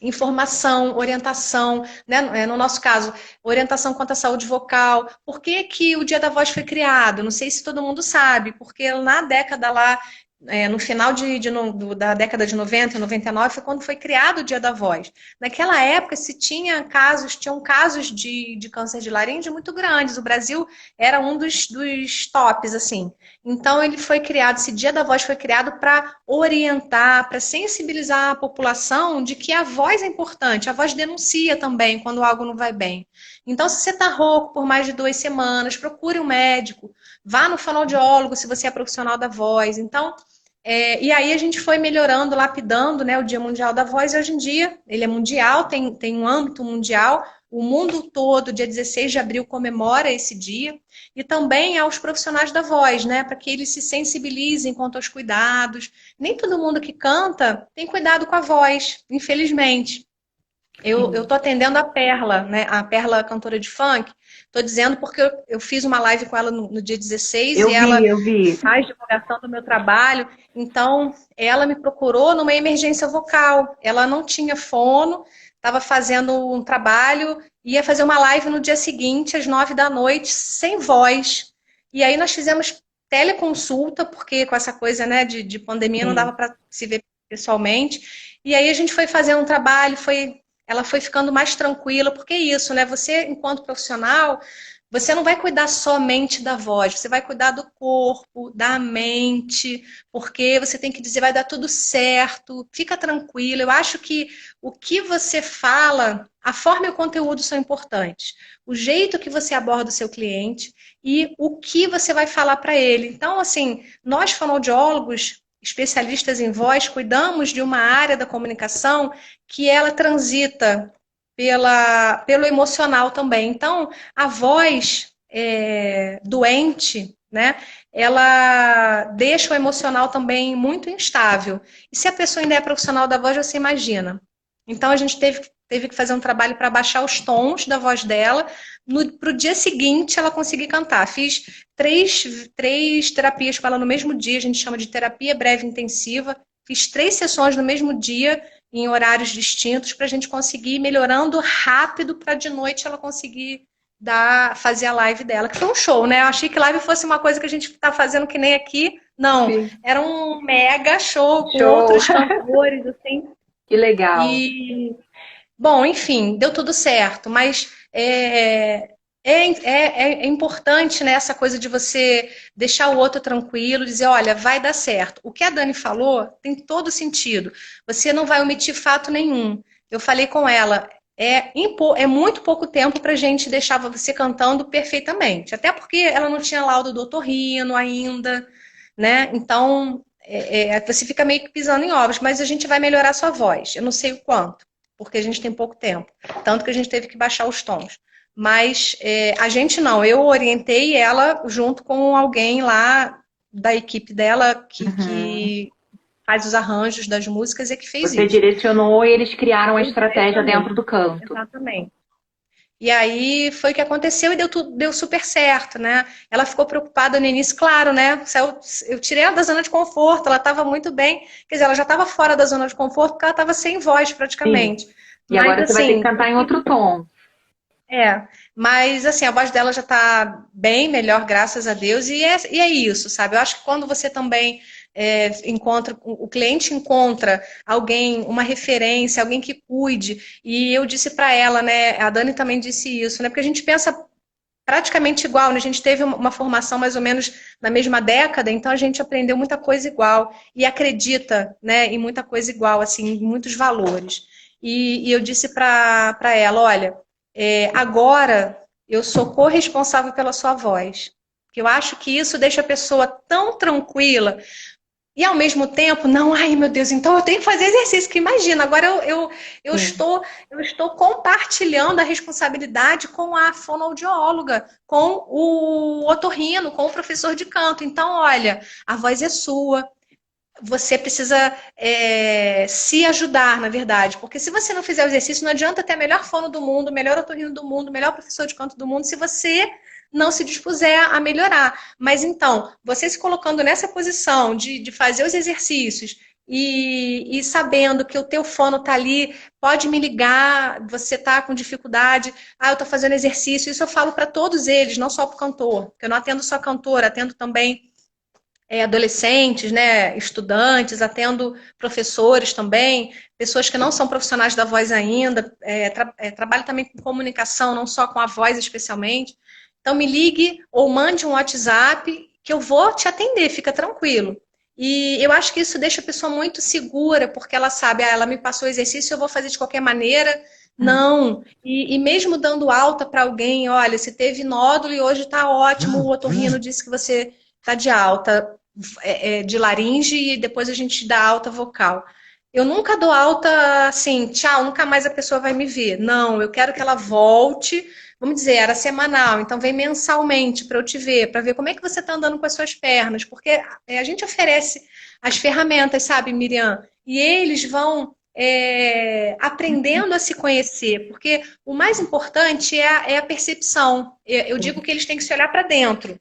informação, orientação, né? No nosso caso, orientação quanto à saúde vocal. Por que que o Dia da Voz foi criado? Não sei se todo mundo sabe, porque na década lá, no final da década de 90, 99, foi quando foi criado o Dia da Voz. Naquela época, tinham casos de câncer de laringe muito grandes. O Brasil era um dos tops, assim. Então, esse Dia da Voz foi criado para orientar, para sensibilizar a população de que a voz é importante. A voz denuncia também quando algo não vai bem. Então, se você está rouco por mais de 2 semanas, procure um médico, vá no fonoaudiólogo se você é profissional da voz. Então, e aí a gente foi melhorando, lapidando, né, o Dia Mundial da Voz, e hoje em dia ele é mundial, tem um âmbito mundial, o mundo todo, dia 16 de abril, comemora esse dia, e também aos profissionais da voz, né, para que eles se sensibilizem quanto aos cuidados. Nem todo mundo que canta tem cuidado com a voz, infelizmente. Eu Sim. estou atendendo a Perla, né? A Perla, cantora de funk. Estou dizendo porque eu fiz uma live com ela no dia 16 e ela Eu vi. faz divulgação do meu trabalho. Então, ela me procurou numa emergência vocal. Ela não tinha fono, estava fazendo um trabalho, ia fazer uma live no dia seguinte, às 9 da noite, sem voz. E aí nós fizemos teleconsulta, porque com essa coisa, né, de pandemia não dava Sim. para se ver pessoalmente. E aí a gente foi fazer um trabalho, ela foi ficando mais tranquila, porque é isso, né? Você, enquanto profissional, você não vai cuidar somente da voz, você vai cuidar do corpo, da mente, porque você tem que dizer, vai dar tudo certo, fica tranquila. Eu acho que o que você fala, a forma e o conteúdo são importantes. O jeito que você aborda o seu cliente e o que você vai falar para ele. Então, assim, nós fonoaudiólogos, especialistas em voz, cuidamos de uma área da comunicação que ela transita pelo emocional também. Então, a voz doente, né, ela deixa o emocional também muito instável. E se a pessoa ainda é profissional da voz, você imagina. Então, a gente teve que fazer um trabalho para baixar os tons da voz dela, para o dia seguinte ela conseguir cantar. Fiz três terapias com ela no mesmo dia, a gente chama de terapia breve intensiva. Fiz 3 sessões no mesmo dia, em horários distintos, para a gente conseguir ir melhorando rápido para de noite ela conseguir fazer a live dela, que foi um show, né? Eu achei que live fosse uma coisa que a gente está fazendo que nem aqui. Não, Sim. era um mega show com Show. outros cantores, assim. Que legal. E, bom, enfim, deu tudo certo, mas é importante, né, essa coisa de você deixar o outro tranquilo, dizer, olha, vai dar certo. O que a Dani falou tem todo sentido. Você não vai omitir fato nenhum. Eu falei com ela, é muito pouco tempo para a gente deixar você cantando perfeitamente. Até porque ela não tinha laudo do otorrino ainda, né? Então, você fica meio que pisando em ovos, mas a gente vai melhorar a sua voz. Eu não sei o quanto, porque a gente tem pouco tempo. Tanto que a gente teve que baixar os tons. Mas a gente não, eu orientei ela junto com alguém lá da equipe dela Uhum. que faz os arranjos das músicas e que fez Você isso. direcionou e eles criaram a Eu estratégia direcionei. dentro do canto. Exatamente. E aí foi o que aconteceu e deu super certo, né? Ela ficou preocupada no início, claro, né? Eu tirei ela da zona de conforto, ela estava muito bem. Quer dizer, ela já estava fora da zona de conforto porque ela estava sem voz Sim. praticamente. E Mas agora você vai ter que assim, cantar em outro tom. mas assim, a voz dela já está bem melhor, graças a Deus, e é isso, sabe? Eu acho que quando você também encontra, o cliente encontra alguém, uma referência, alguém que cuide, e eu disse para ela, né? A Dani também disse isso, né? Porque a gente pensa praticamente igual, né? A gente teve uma formação mais ou menos na mesma década, então a gente aprendeu muita coisa igual e acredita, né, em muita coisa igual, assim, em muitos valores. E eu disse para ela, olha, agora eu sou corresponsável pela sua voz. Que eu acho que isso deixa a pessoa tão tranquila e ao mesmo tempo, não, ai meu Deus, então eu tenho que fazer exercício, que imagina, agora eu Sim. estou compartilhando a responsabilidade com a fonoaudióloga, com o otorrino, com o professor de canto. Então, olha, a voz é sua, você precisa se ajudar, na verdade, porque se você não fizer o exercício, não adianta ter a melhor fono do mundo, o melhor otorrino do mundo, o melhor professor de canto do mundo, se você não se dispuser a melhorar. Mas então, você se colocando nessa posição de fazer os exercícios e sabendo que o teu fono está ali, pode me ligar, você está com dificuldade, eu estou fazendo exercício, isso eu falo para todos eles, não só para o cantor, porque eu não atendo só cantor, atendo também adolescentes, né, estudantes, atendo professores também, pessoas que não são profissionais da voz ainda, trabalho também com comunicação, não só com a voz especialmente. Então me ligue ou mande um WhatsApp que eu vou te atender, fica tranquilo. E eu acho que isso deixa a pessoa muito segura, porque ela sabe, ela me passou o exercício, eu vou fazer de qualquer maneira. Não, e mesmo dando alta para alguém, olha, você teve nódulo e hoje está ótimo, o otorrino disse que você está de alta de laringe e depois a gente dá alta vocal. Eu nunca dou alta assim, tchau, nunca mais a pessoa vai me ver. Não, eu quero que ela volte, vamos dizer, era semanal, então vem mensalmente para eu te ver, para ver como é que você está andando com as suas pernas, porque a gente oferece as ferramentas, sabe, Miriam? E eles vão aprendendo a se conhecer, porque o mais importante é a percepção. Eu digo que eles têm que se olhar para dentro.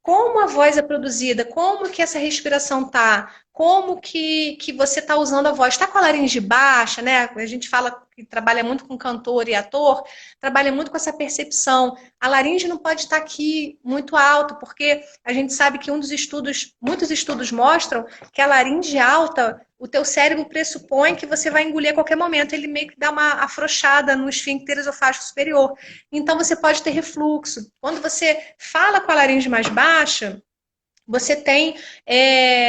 Como a voz é produzida, como que essa respiração tá, como que você está usando a voz, está com a laringe baixa, né? A gente fala que trabalha muito com cantor e ator, trabalha muito com essa percepção. A laringe não pode estar aqui muito alto, porque a gente sabe que muitos estudos mostram que a laringe alta, o teu cérebro pressupõe que você vai engolir a qualquer momento, ele meio que dá uma afrouxada no esfíncter esofágico superior. Então você pode ter refluxo. Quando você fala com a laringe mais baixa, você tem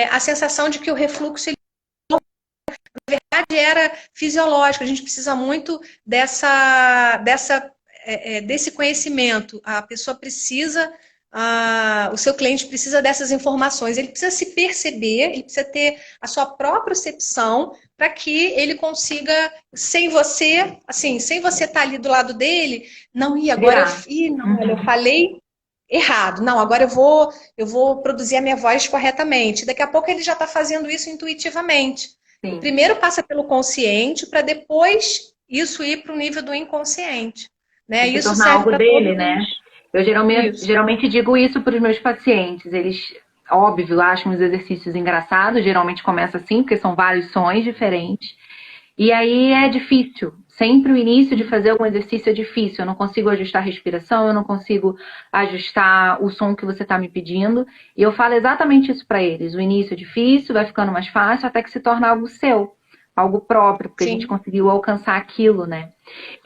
a sensação de que o refluxo na verdade era fisiológico. A gente precisa muito desse conhecimento. A pessoa precisa, o seu cliente precisa dessas informações. Ele precisa se perceber, ele precisa ter a sua própria percepção para que ele consiga, sem você, assim, sem você estar ali do lado dele, não, e agora Virar. não, olha, eu falei errado. Não, agora eu vou produzir a minha voz corretamente. Daqui a pouco ele já está fazendo isso intuitivamente. O Sim. primeiro passa pelo consciente para depois isso ir para o nível do inconsciente. Né? E se Isso tornar serve algo para dele, todos né? os. Eu Isso. geralmente digo isso para os meus pacientes. Eles, óbvio, acham os exercícios engraçados. Geralmente começa assim, porque são vários sons diferentes. E aí é difícil. Sempre o início de fazer algum exercício é difícil. Eu não consigo ajustar a respiração, eu não consigo ajustar o som que você está me pedindo. E eu falo exatamente isso para eles. O início é difícil, vai ficando mais fácil, até que se torna algo seu, algo próprio, porque a gente Sim. conseguiu alcançar aquilo, né?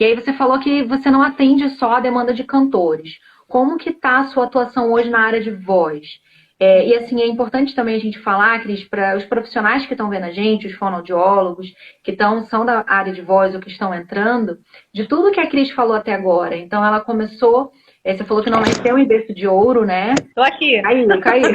E aí você falou que você não atende só a demanda de cantores. Como que está a sua atuação hoje na área de voz? E assim, é importante também a gente falar, Cris, para os profissionais que estão vendo a gente, os fonoaudiólogos, são da área de voz ou que estão entrando, de tudo que a Cris falou até agora. Então, ela começou, você falou que não nasceu em berço de ouro, né? Tô aqui. Caiu.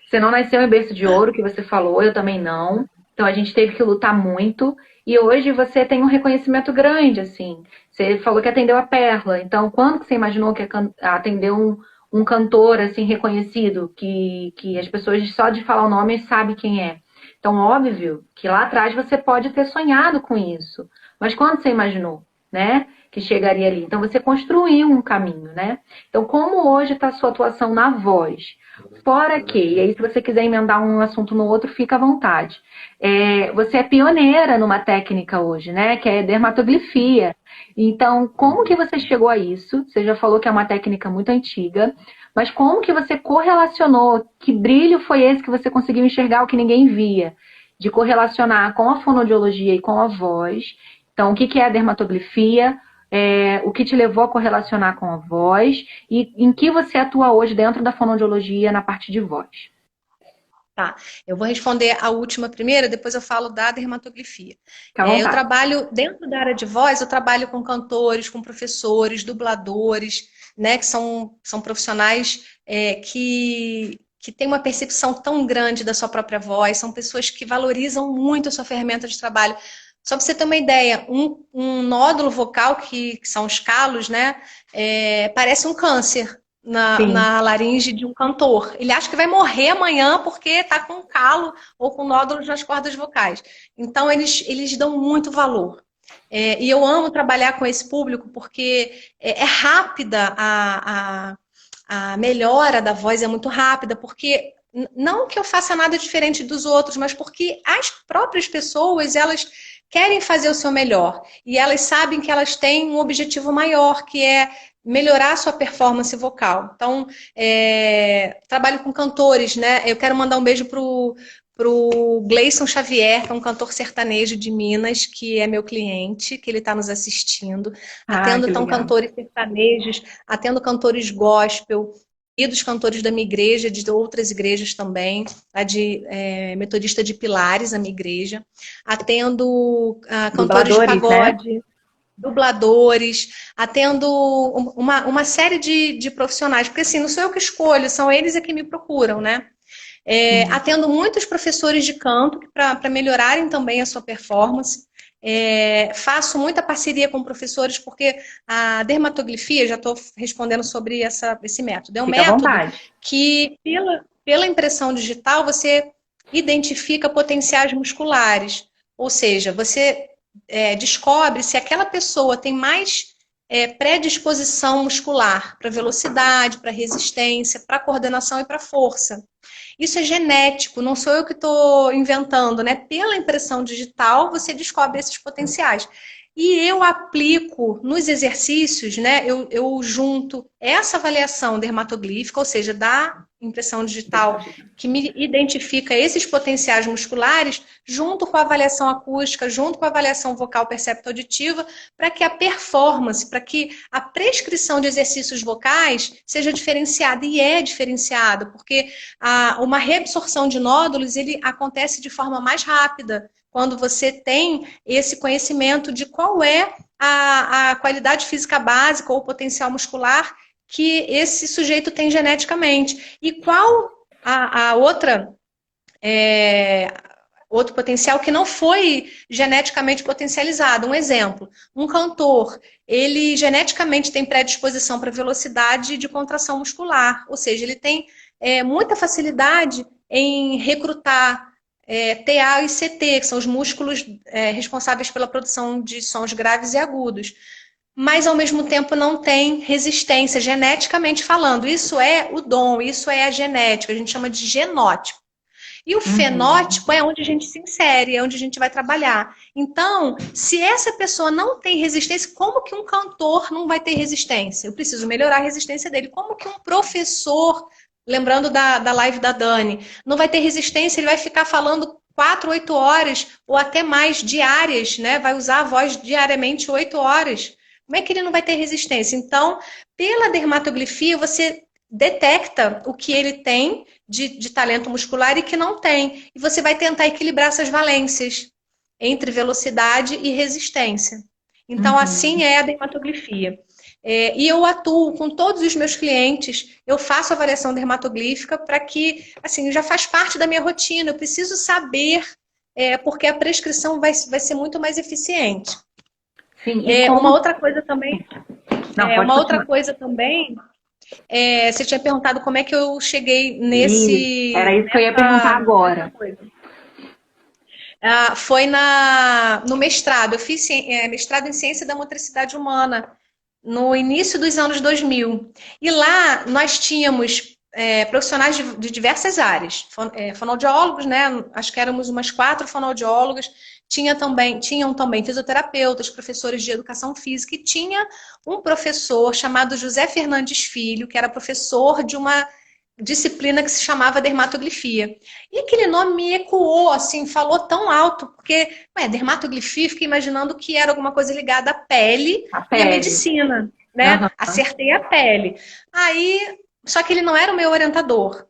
Você não nasceu em berço de ouro, que você falou, eu também não. Então, a gente teve que lutar muito. E hoje você tem um reconhecimento grande, assim. Você falou que atendeu a Perla. Então, quando que você imaginou que ia atender um cantor assim reconhecido, que as pessoas só de falar o nome sabem quem é. Então, óbvio que lá atrás você pode ter sonhado com isso. Mas quando você imaginou, né, que chegaria ali? Então, você construiu um caminho, né? Então, como hoje está a sua atuação na voz? Fora que, e aí se você quiser emendar um assunto no outro, fica à vontade. Você é pioneira numa técnica hoje, né, que é dermatoglifia. Então, como que você chegou a isso? Você já falou que é uma técnica muito antiga, mas como que você correlacionou? Que brilho foi esse que você conseguiu enxergar o que ninguém via? De correlacionar com a fonoaudiologia e com a voz. Então, o que é a dermatoglifia? O que te levou a correlacionar com a voz? E em que você atua hoje dentro da fonoaudiologia na parte de voz? Tá, eu vou responder a última primeiro, depois eu falo da dermatoglifia. Fica à vontade. Eu trabalho, dentro da área de voz, eu trabalho com cantores, com professores, dubladores, né, que são profissionais que têm uma percepção tão grande da sua própria voz, são pessoas que valorizam muito a sua ferramenta de trabalho. Só para você ter uma ideia, um nódulo vocal, que são os calos, né, parece um câncer na laringe de um cantor. Ele acha que vai morrer amanhã porque está com calo ou com nódulos nas cordas vocais. Então, eles dão muito valor. E eu amo trabalhar com esse público porque é rápida a melhora da voz, é muito rápida, porque não que eu faça nada diferente dos outros, mas porque as próprias pessoas, elas querem fazer o seu melhor. E elas sabem que elas têm um objetivo maior, que é melhorar a sua performance vocal. Então, trabalho com cantores, né? Eu quero mandar um beijo pro Gleison Xavier, que é um cantor sertanejo de Minas, que é meu cliente, que ele está nos assistindo. Atendo então cantores sertanejos, atendo cantores gospel, e dos cantores da minha igreja, de outras igrejas também, a de Metodista de Pilares, a minha igreja. Atendo cantores de pagode, né? Dubladores, atendo uma série de profissionais, porque assim, não sou eu que escolho, são eles que me procuram, né? Atendo muitos professores de canto para melhorarem também a sua performance. Faço muita parceria com professores, porque a dermatoglifia, já estou respondendo sobre esse método. É um método que, pela impressão digital, você identifica potenciais musculares. Ou seja, você descobre se aquela pessoa tem mais predisposição muscular para velocidade, para resistência, para coordenação e para força. Isso é genético, não sou eu que estou inventando, né? Pela impressão digital, você descobre esses potenciais. E eu aplico nos exercícios, né? Eu junto essa avaliação dermatoglífica, ou seja, da impressão digital, que me identifica esses potenciais musculares, junto com a avaliação acústica, junto com a avaliação vocal percepto-auditiva, para que a performance, para que a prescrição de exercícios vocais seja diferenciada. E é diferenciada, porque uma reabsorção de nódulos, ele acontece de forma mais rápida, quando você tem esse conhecimento de qual é a qualidade física básica ou potencial muscular que esse sujeito tem geneticamente. E qual a outro potencial que não foi geneticamente potencializado. Um exemplo, um cantor, ele geneticamente tem predisposição para velocidade de contração muscular, ou seja, ele tem muita facilidade em recrutar TA e CT, que são os músculos responsáveis pela produção de sons graves e agudos. Mas, ao mesmo tempo, não tem resistência, geneticamente falando. Isso é o dom, isso é a genética, a gente chama de genótipo. E o fenótipo é onde a gente se insere, é onde a gente vai trabalhar. Então, se essa pessoa não tem resistência, como que um cantor não vai ter resistência? Eu preciso melhorar a resistência dele. Como que um professor, lembrando da live da Dani, não vai ter resistência, ele vai ficar falando 4, 8 horas, ou até mais diárias, né? Vai usar a voz diariamente 8 horas. Como é que ele não vai ter resistência? Então, pela dermatoglifia, você detecta o que ele tem de talento muscular e que não tem. E você vai tentar equilibrar essas valências entre velocidade e resistência. Então, assim é a dermatoglifia. E eu atuo com todos os meus clientes, eu faço avaliação dermatoglífica para que, assim, já faz parte da minha rotina, eu preciso saber, porque a prescrição vai ser muito mais eficiente. Sim, uma outra coisa também, Você tinha perguntado como é que eu cheguei Era isso que eu ia perguntar agora. Foi no mestrado. Eu fiz mestrado em Ciência da Motricidade Humana no início dos anos 2000. E lá nós tínhamos profissionais de diversas áreas. Fonoaudiólogos, né? Acho que éramos umas 4 fonoaudiólogas. Tinham também fisioterapeutas, professores de educação física. E tinha um professor chamado José Fernandes Filho, que era professor de uma disciplina que se chamava dermatoglifia. E aquele nome me ecoou, assim, falou tão alto, porque, dermatoglifia, fiquei imaginando que era alguma coisa ligada à pele e à medicina, né? Uhum. Acertei a pele. Aí, só que ele não era o meu orientador.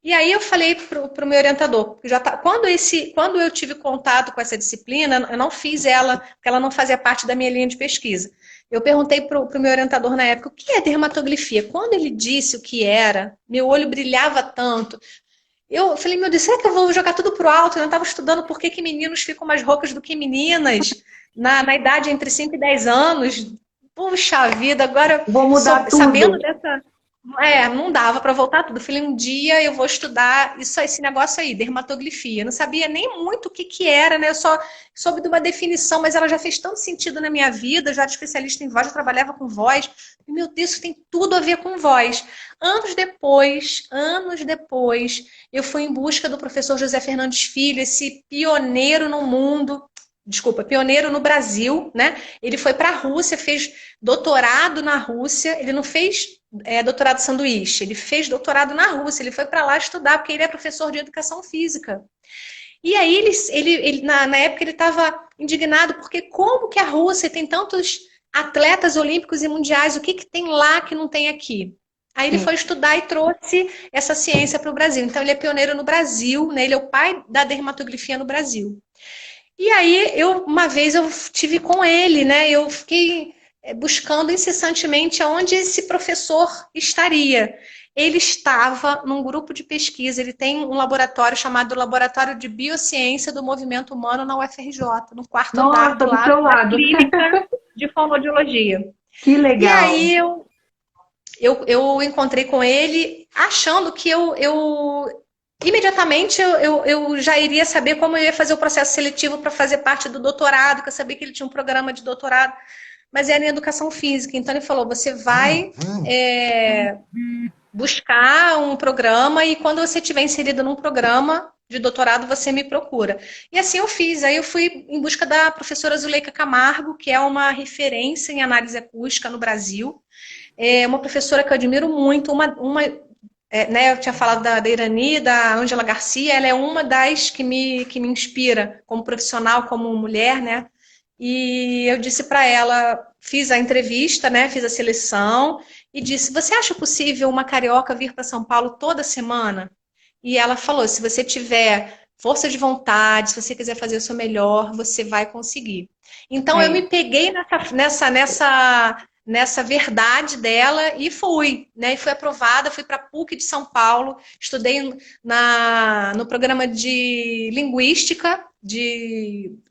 E aí eu falei pro meu orientador, quando eu tive contato com essa disciplina, eu não fiz ela, porque ela não fazia parte da minha linha de pesquisa. Eu perguntei para o meu orientador na época, o que é dermatoglifia? Quando ele disse o que era, meu olho brilhava tanto. Eu falei, meu Deus, será que eu vou jogar tudo pro alto? Eu não estava estudando por que meninos ficam mais roucas do que meninas na idade entre 5 e 10 anos. Puxa vida, agora vou mudar tudo. Sabendo dessa... não dava para voltar tudo. Eu falei, um dia eu vou estudar esse negócio aí, dermatoglifia. Eu não sabia nem muito o que era, né? Eu só soube de uma definição, mas ela já fez tanto sentido na minha vida. Eu já era especialista em voz, já trabalhava com voz. E, meu Deus, isso tem tudo a ver com voz. Anos depois, eu fui em busca do professor José Fernandes Filho, esse pioneiro no mundo. Desculpa, pioneiro no Brasil, né? Ele foi para a Rússia, fez doutorado na Rússia. Ele não fez doutorado sanduíche, ele fez doutorado na Rússia, ele foi para lá estudar, porque ele é professor de educação física. E aí, ele na época, ele estava indignado, porque como que a Rússia tem tantos atletas olímpicos e mundiais, o que tem lá que não tem aqui? Aí ele foi estudar e trouxe essa ciência para o Brasil. Então, ele é pioneiro no Brasil, né? Ele é o pai da dermatoglifia no Brasil. E aí, uma vez eu tive com ele, né? Eu fiquei buscando incessantemente onde esse professor estaria. Ele estava num grupo de pesquisa, ele tem um laboratório chamado Laboratório de Biociência do Movimento Humano na UFRJ, no quarto andar do lado da clínica de fonoaudiologia. Que legal! E aí eu encontrei com ele, achando que imediatamente eu já iria saber como eu ia fazer o processo seletivo para fazer parte do doutorado, que eu sabia que ele tinha um programa de doutorado, mas era em educação física. Então ele falou, você vai buscar um programa e quando você estiver inserido num programa de doutorado, você me procura. E assim eu fiz. Aí eu fui em busca da professora Zuleika Camargo, que é uma referência em análise acústica no Brasil. É uma professora que eu admiro muito, né, eu tinha falado da Irani, da Ângela Garcia, ela é uma das que me inspira como profissional, como mulher, né? E eu disse para ela, fiz a entrevista, né, fiz a seleção, e disse, você acha possível uma carioca vir para São Paulo toda semana? E ela falou, se você tiver força de vontade, se você quiser fazer o seu melhor, você vai conseguir. Então eu me peguei nessa verdade dela e fui, né? E fui aprovada, fui para a PUC de São Paulo, estudei no programa de linguística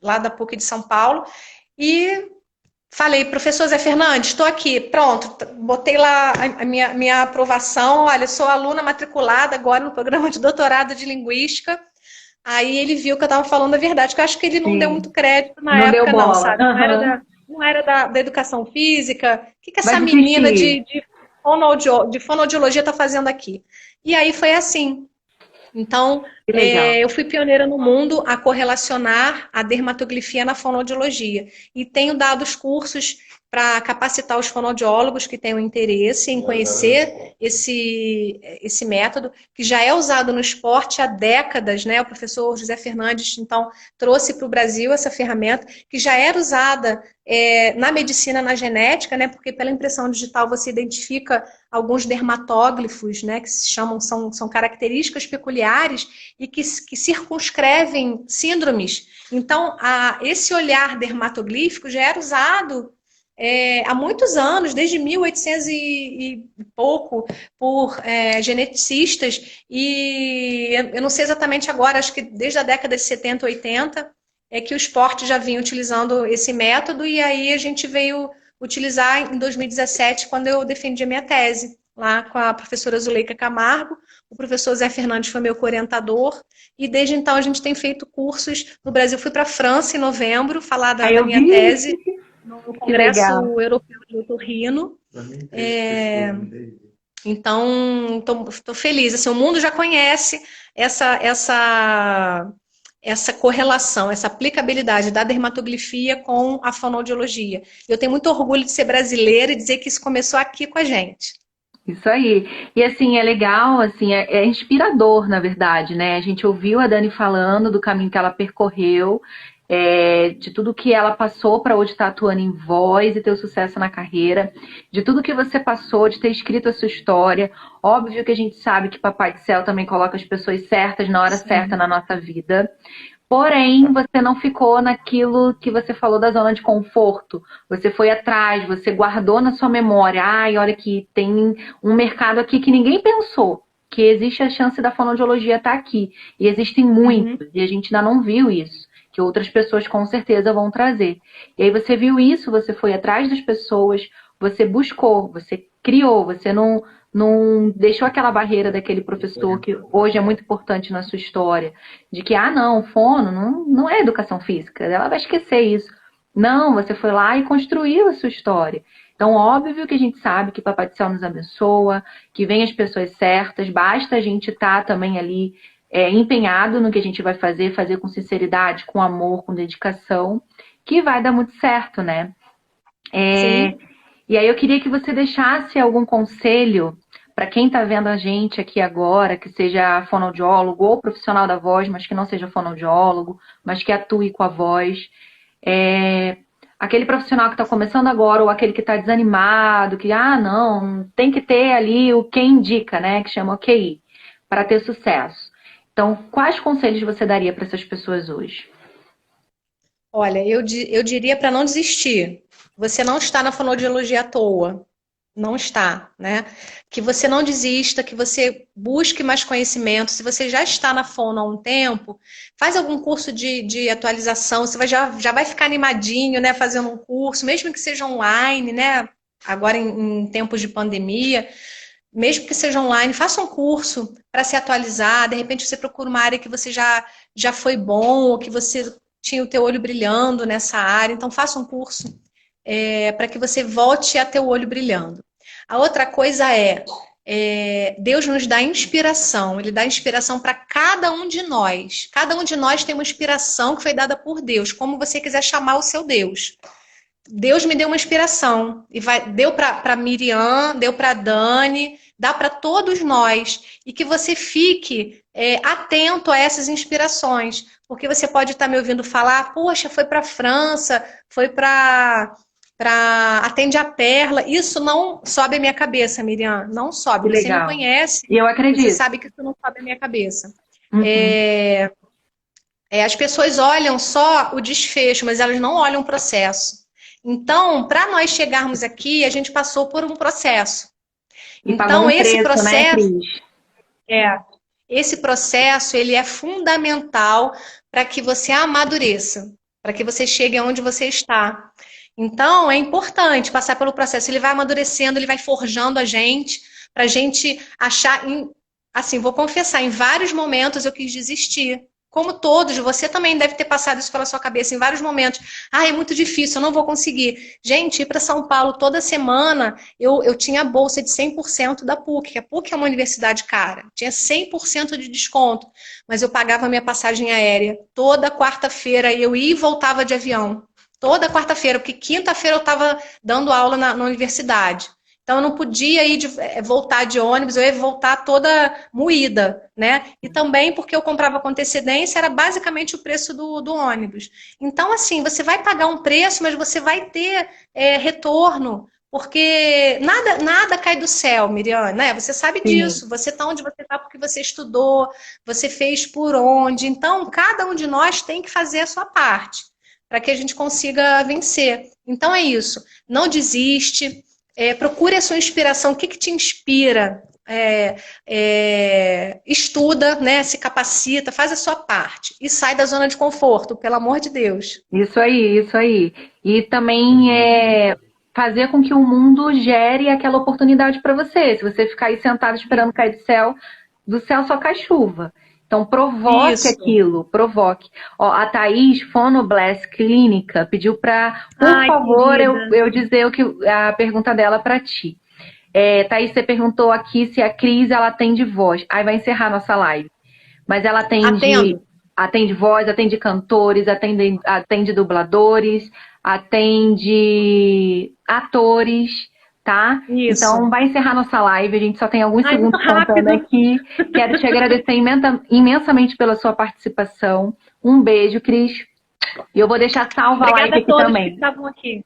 lá da PUC de São Paulo e falei, professor Zé Fernandes, estou aqui, pronto, botei lá a minha aprovação, olha, sou aluna matriculada agora no programa de doutorado de linguística. Aí ele viu que eu estava falando a verdade, que eu acho que ele não deu muito crédito na época, não, sabe? Não era da educação física. O que essa menina de fonoaudiologia está fazendo aqui? E aí foi assim. Então, eu fui pioneira no mundo a correlacionar a dermatoglifia na fonoaudiologia. E tenho dado os cursos para capacitar os fonoaudiólogos que tenham interesse em conhecer esse método, que já é usado no esporte há décadas, né? O professor José Fernandes, então, trouxe para o Brasil essa ferramenta, que já era usada na medicina, na genética, né? Porque pela impressão digital você identifica alguns dermatóglifos, né? Que se chamam, são características peculiares e que circunscrevem síndromes. Então, esse olhar dermatoglífico já era usado há muitos anos, desde 1800 e pouco, por geneticistas, e eu não sei exatamente agora, acho que desde a década de 70, 80, é que o esporte já vinha utilizando esse método, e aí a gente veio utilizar em 2017, quando eu defendi a minha tese, lá com a professora Zuleika Camargo, o professor Zé Fernandes foi meu orientador, e desde então a gente tem feito cursos no Brasil. Fui para a França em novembro, falar Aí da eu minha vi, tese no que legal. Congresso Europeu de Otorrino. Então, estou feliz. Assim, o mundo já conhece essa correlação, essa aplicabilidade da dermatoglifia com a fonoaudiologia. Eu tenho muito orgulho de ser brasileira e dizer que isso começou aqui com a gente. Isso aí. E assim, é legal, assim, é inspirador, na verdade, né? A gente ouviu a Dani falando do caminho que ela percorreu, de tudo que ela passou para hoje estar atuando em voz e ter o sucesso na carreira, de tudo que você passou, de ter escrito a sua história. Óbvio que a gente sabe que Papai do Céu também coloca as pessoas certas na hora certa na nossa vida. Porém, você não ficou naquilo que você falou da zona de conforto. Você foi atrás, você guardou na sua memória. Ai, olha aqui, tem um mercado aqui que ninguém pensou. Que existe a chance da fonoaudiologia estar aqui. E existem muitos, e a gente ainda não viu isso. Que outras pessoas com certeza vão trazer. E aí você viu isso, você foi atrás das pessoas, você buscou, você criou, você não deixou aquela barreira daquele professor que hoje é muito importante na sua história, de que, não, fono não é educação física, ela vai esquecer isso. Não, você foi lá e construiu a sua história. Então, óbvio que a gente sabe que Papai do Céu nos abençoa, que vem as pessoas certas, basta a gente estar também ali empenhado no que a gente vai fazer com sinceridade, com amor, com dedicação, que vai dar muito certo, né? E aí eu queria que você deixasse algum conselho para quem está vendo a gente aqui agora, que seja fonoaudiólogo ou profissional da voz, mas que não seja fonoaudiólogo, mas que atue com a voz. Aquele profissional que está começando agora ou aquele que está desanimado, que, não, tem que ter ali o quem indica, né, que chama o QI, para ter sucesso. Então, quais conselhos você daria para essas pessoas hoje? Olha, eu diria para não desistir. Você não está na fonoaudiologia à toa. Não está, né? Que você não desista, que você busque mais conhecimento. Se você já está na fono há um tempo, faz algum curso de atualização. Você já vai ficar animadinho, né? Fazendo um curso, mesmo que seja online, né? Agora em tempos de pandemia, mesmo que seja online, faça um curso para se atualizar. De repente você procura uma área que você já foi bom, ou que você tinha o teu olho brilhando nessa área. Então faça um curso para que você volte a ter o olho brilhando. A outra coisa Deus nos dá inspiração. Ele dá inspiração para cada um de nós. Cada um de nós tem uma inspiração que foi dada por Deus, como você quiser chamar o seu Deus. Deus me deu uma inspiração, e deu para Miriam, deu para Dani, dá para todos nós, e que você fique atento a essas inspirações, porque você pode estar me ouvindo falar, poxa, foi para a França, foi para Atende a Perla, isso não sobe a minha cabeça, Miriam, não sobe, Que você legal. me conhece, E eu acredito. você sabe que isso não sobe a minha cabeça. Uhum. As pessoas olham só o desfecho, mas elas não olham o processo. Então, para nós chegarmos aqui, a gente passou por um processo. E então, esse preço, processo, né, esse processo, ele é fundamental para que você amadureça, para que você chegue aonde você está. Então, é importante passar pelo processo. Ele vai amadurecendo, ele vai forjando a gente, para a gente achar... Assim, vou confessar, em vários momentos eu quis desistir. Como todos, você também deve ter passado isso pela sua cabeça em vários momentos. É muito difícil, eu não vou conseguir. Gente, ir para São Paulo toda semana, eu tinha a bolsa de 100% da PUC, que a PUC é uma universidade cara. Tinha 100% de desconto, mas eu pagava a minha passagem aérea. Toda quarta-feira eu ia e voltava de avião. Toda quarta-feira, porque quinta-feira eu estava dando aula na universidade. Então, eu não podia voltar de ônibus, eu ia voltar toda moída, né? E também porque eu comprava com antecedência, era basicamente o preço do ônibus. Então, assim, você vai pagar um preço, mas você vai ter retorno, porque nada cai do céu, Miriam, né? Você sabe disso, você está onde você está porque você estudou, você fez por onde. Então, cada um de nós tem que fazer a sua parte, para que a gente consiga vencer. Então, é isso. Não desiste. Procure a sua inspiração, o que te inspira, estuda, né, se capacita, faz a sua parte e sai da zona de conforto, pelo amor de Deus. Isso aí. E também fazer com que o mundo gere aquela oportunidade para você. Se você ficar aí sentado esperando cair do céu só cai chuva. Então, provoque aquilo, provoque. Ó, a Thaís, Fonoblast Clínica, pediu para, por favor, eu dizer a pergunta dela para ti. Thaís, você perguntou aqui se a Cris, ela atende voz. Aí vai encerrar nossa live. Mas ela atende voz, atende cantores, atende dubladores, atende atores, tá? Isso. Então, vai encerrar nossa live, a gente só tem alguns segundos contando aqui. Quero te agradecer imensamente pela sua participação. Um beijo, Cris. E eu vou deixar salva a live aqui também. Que estavam aqui.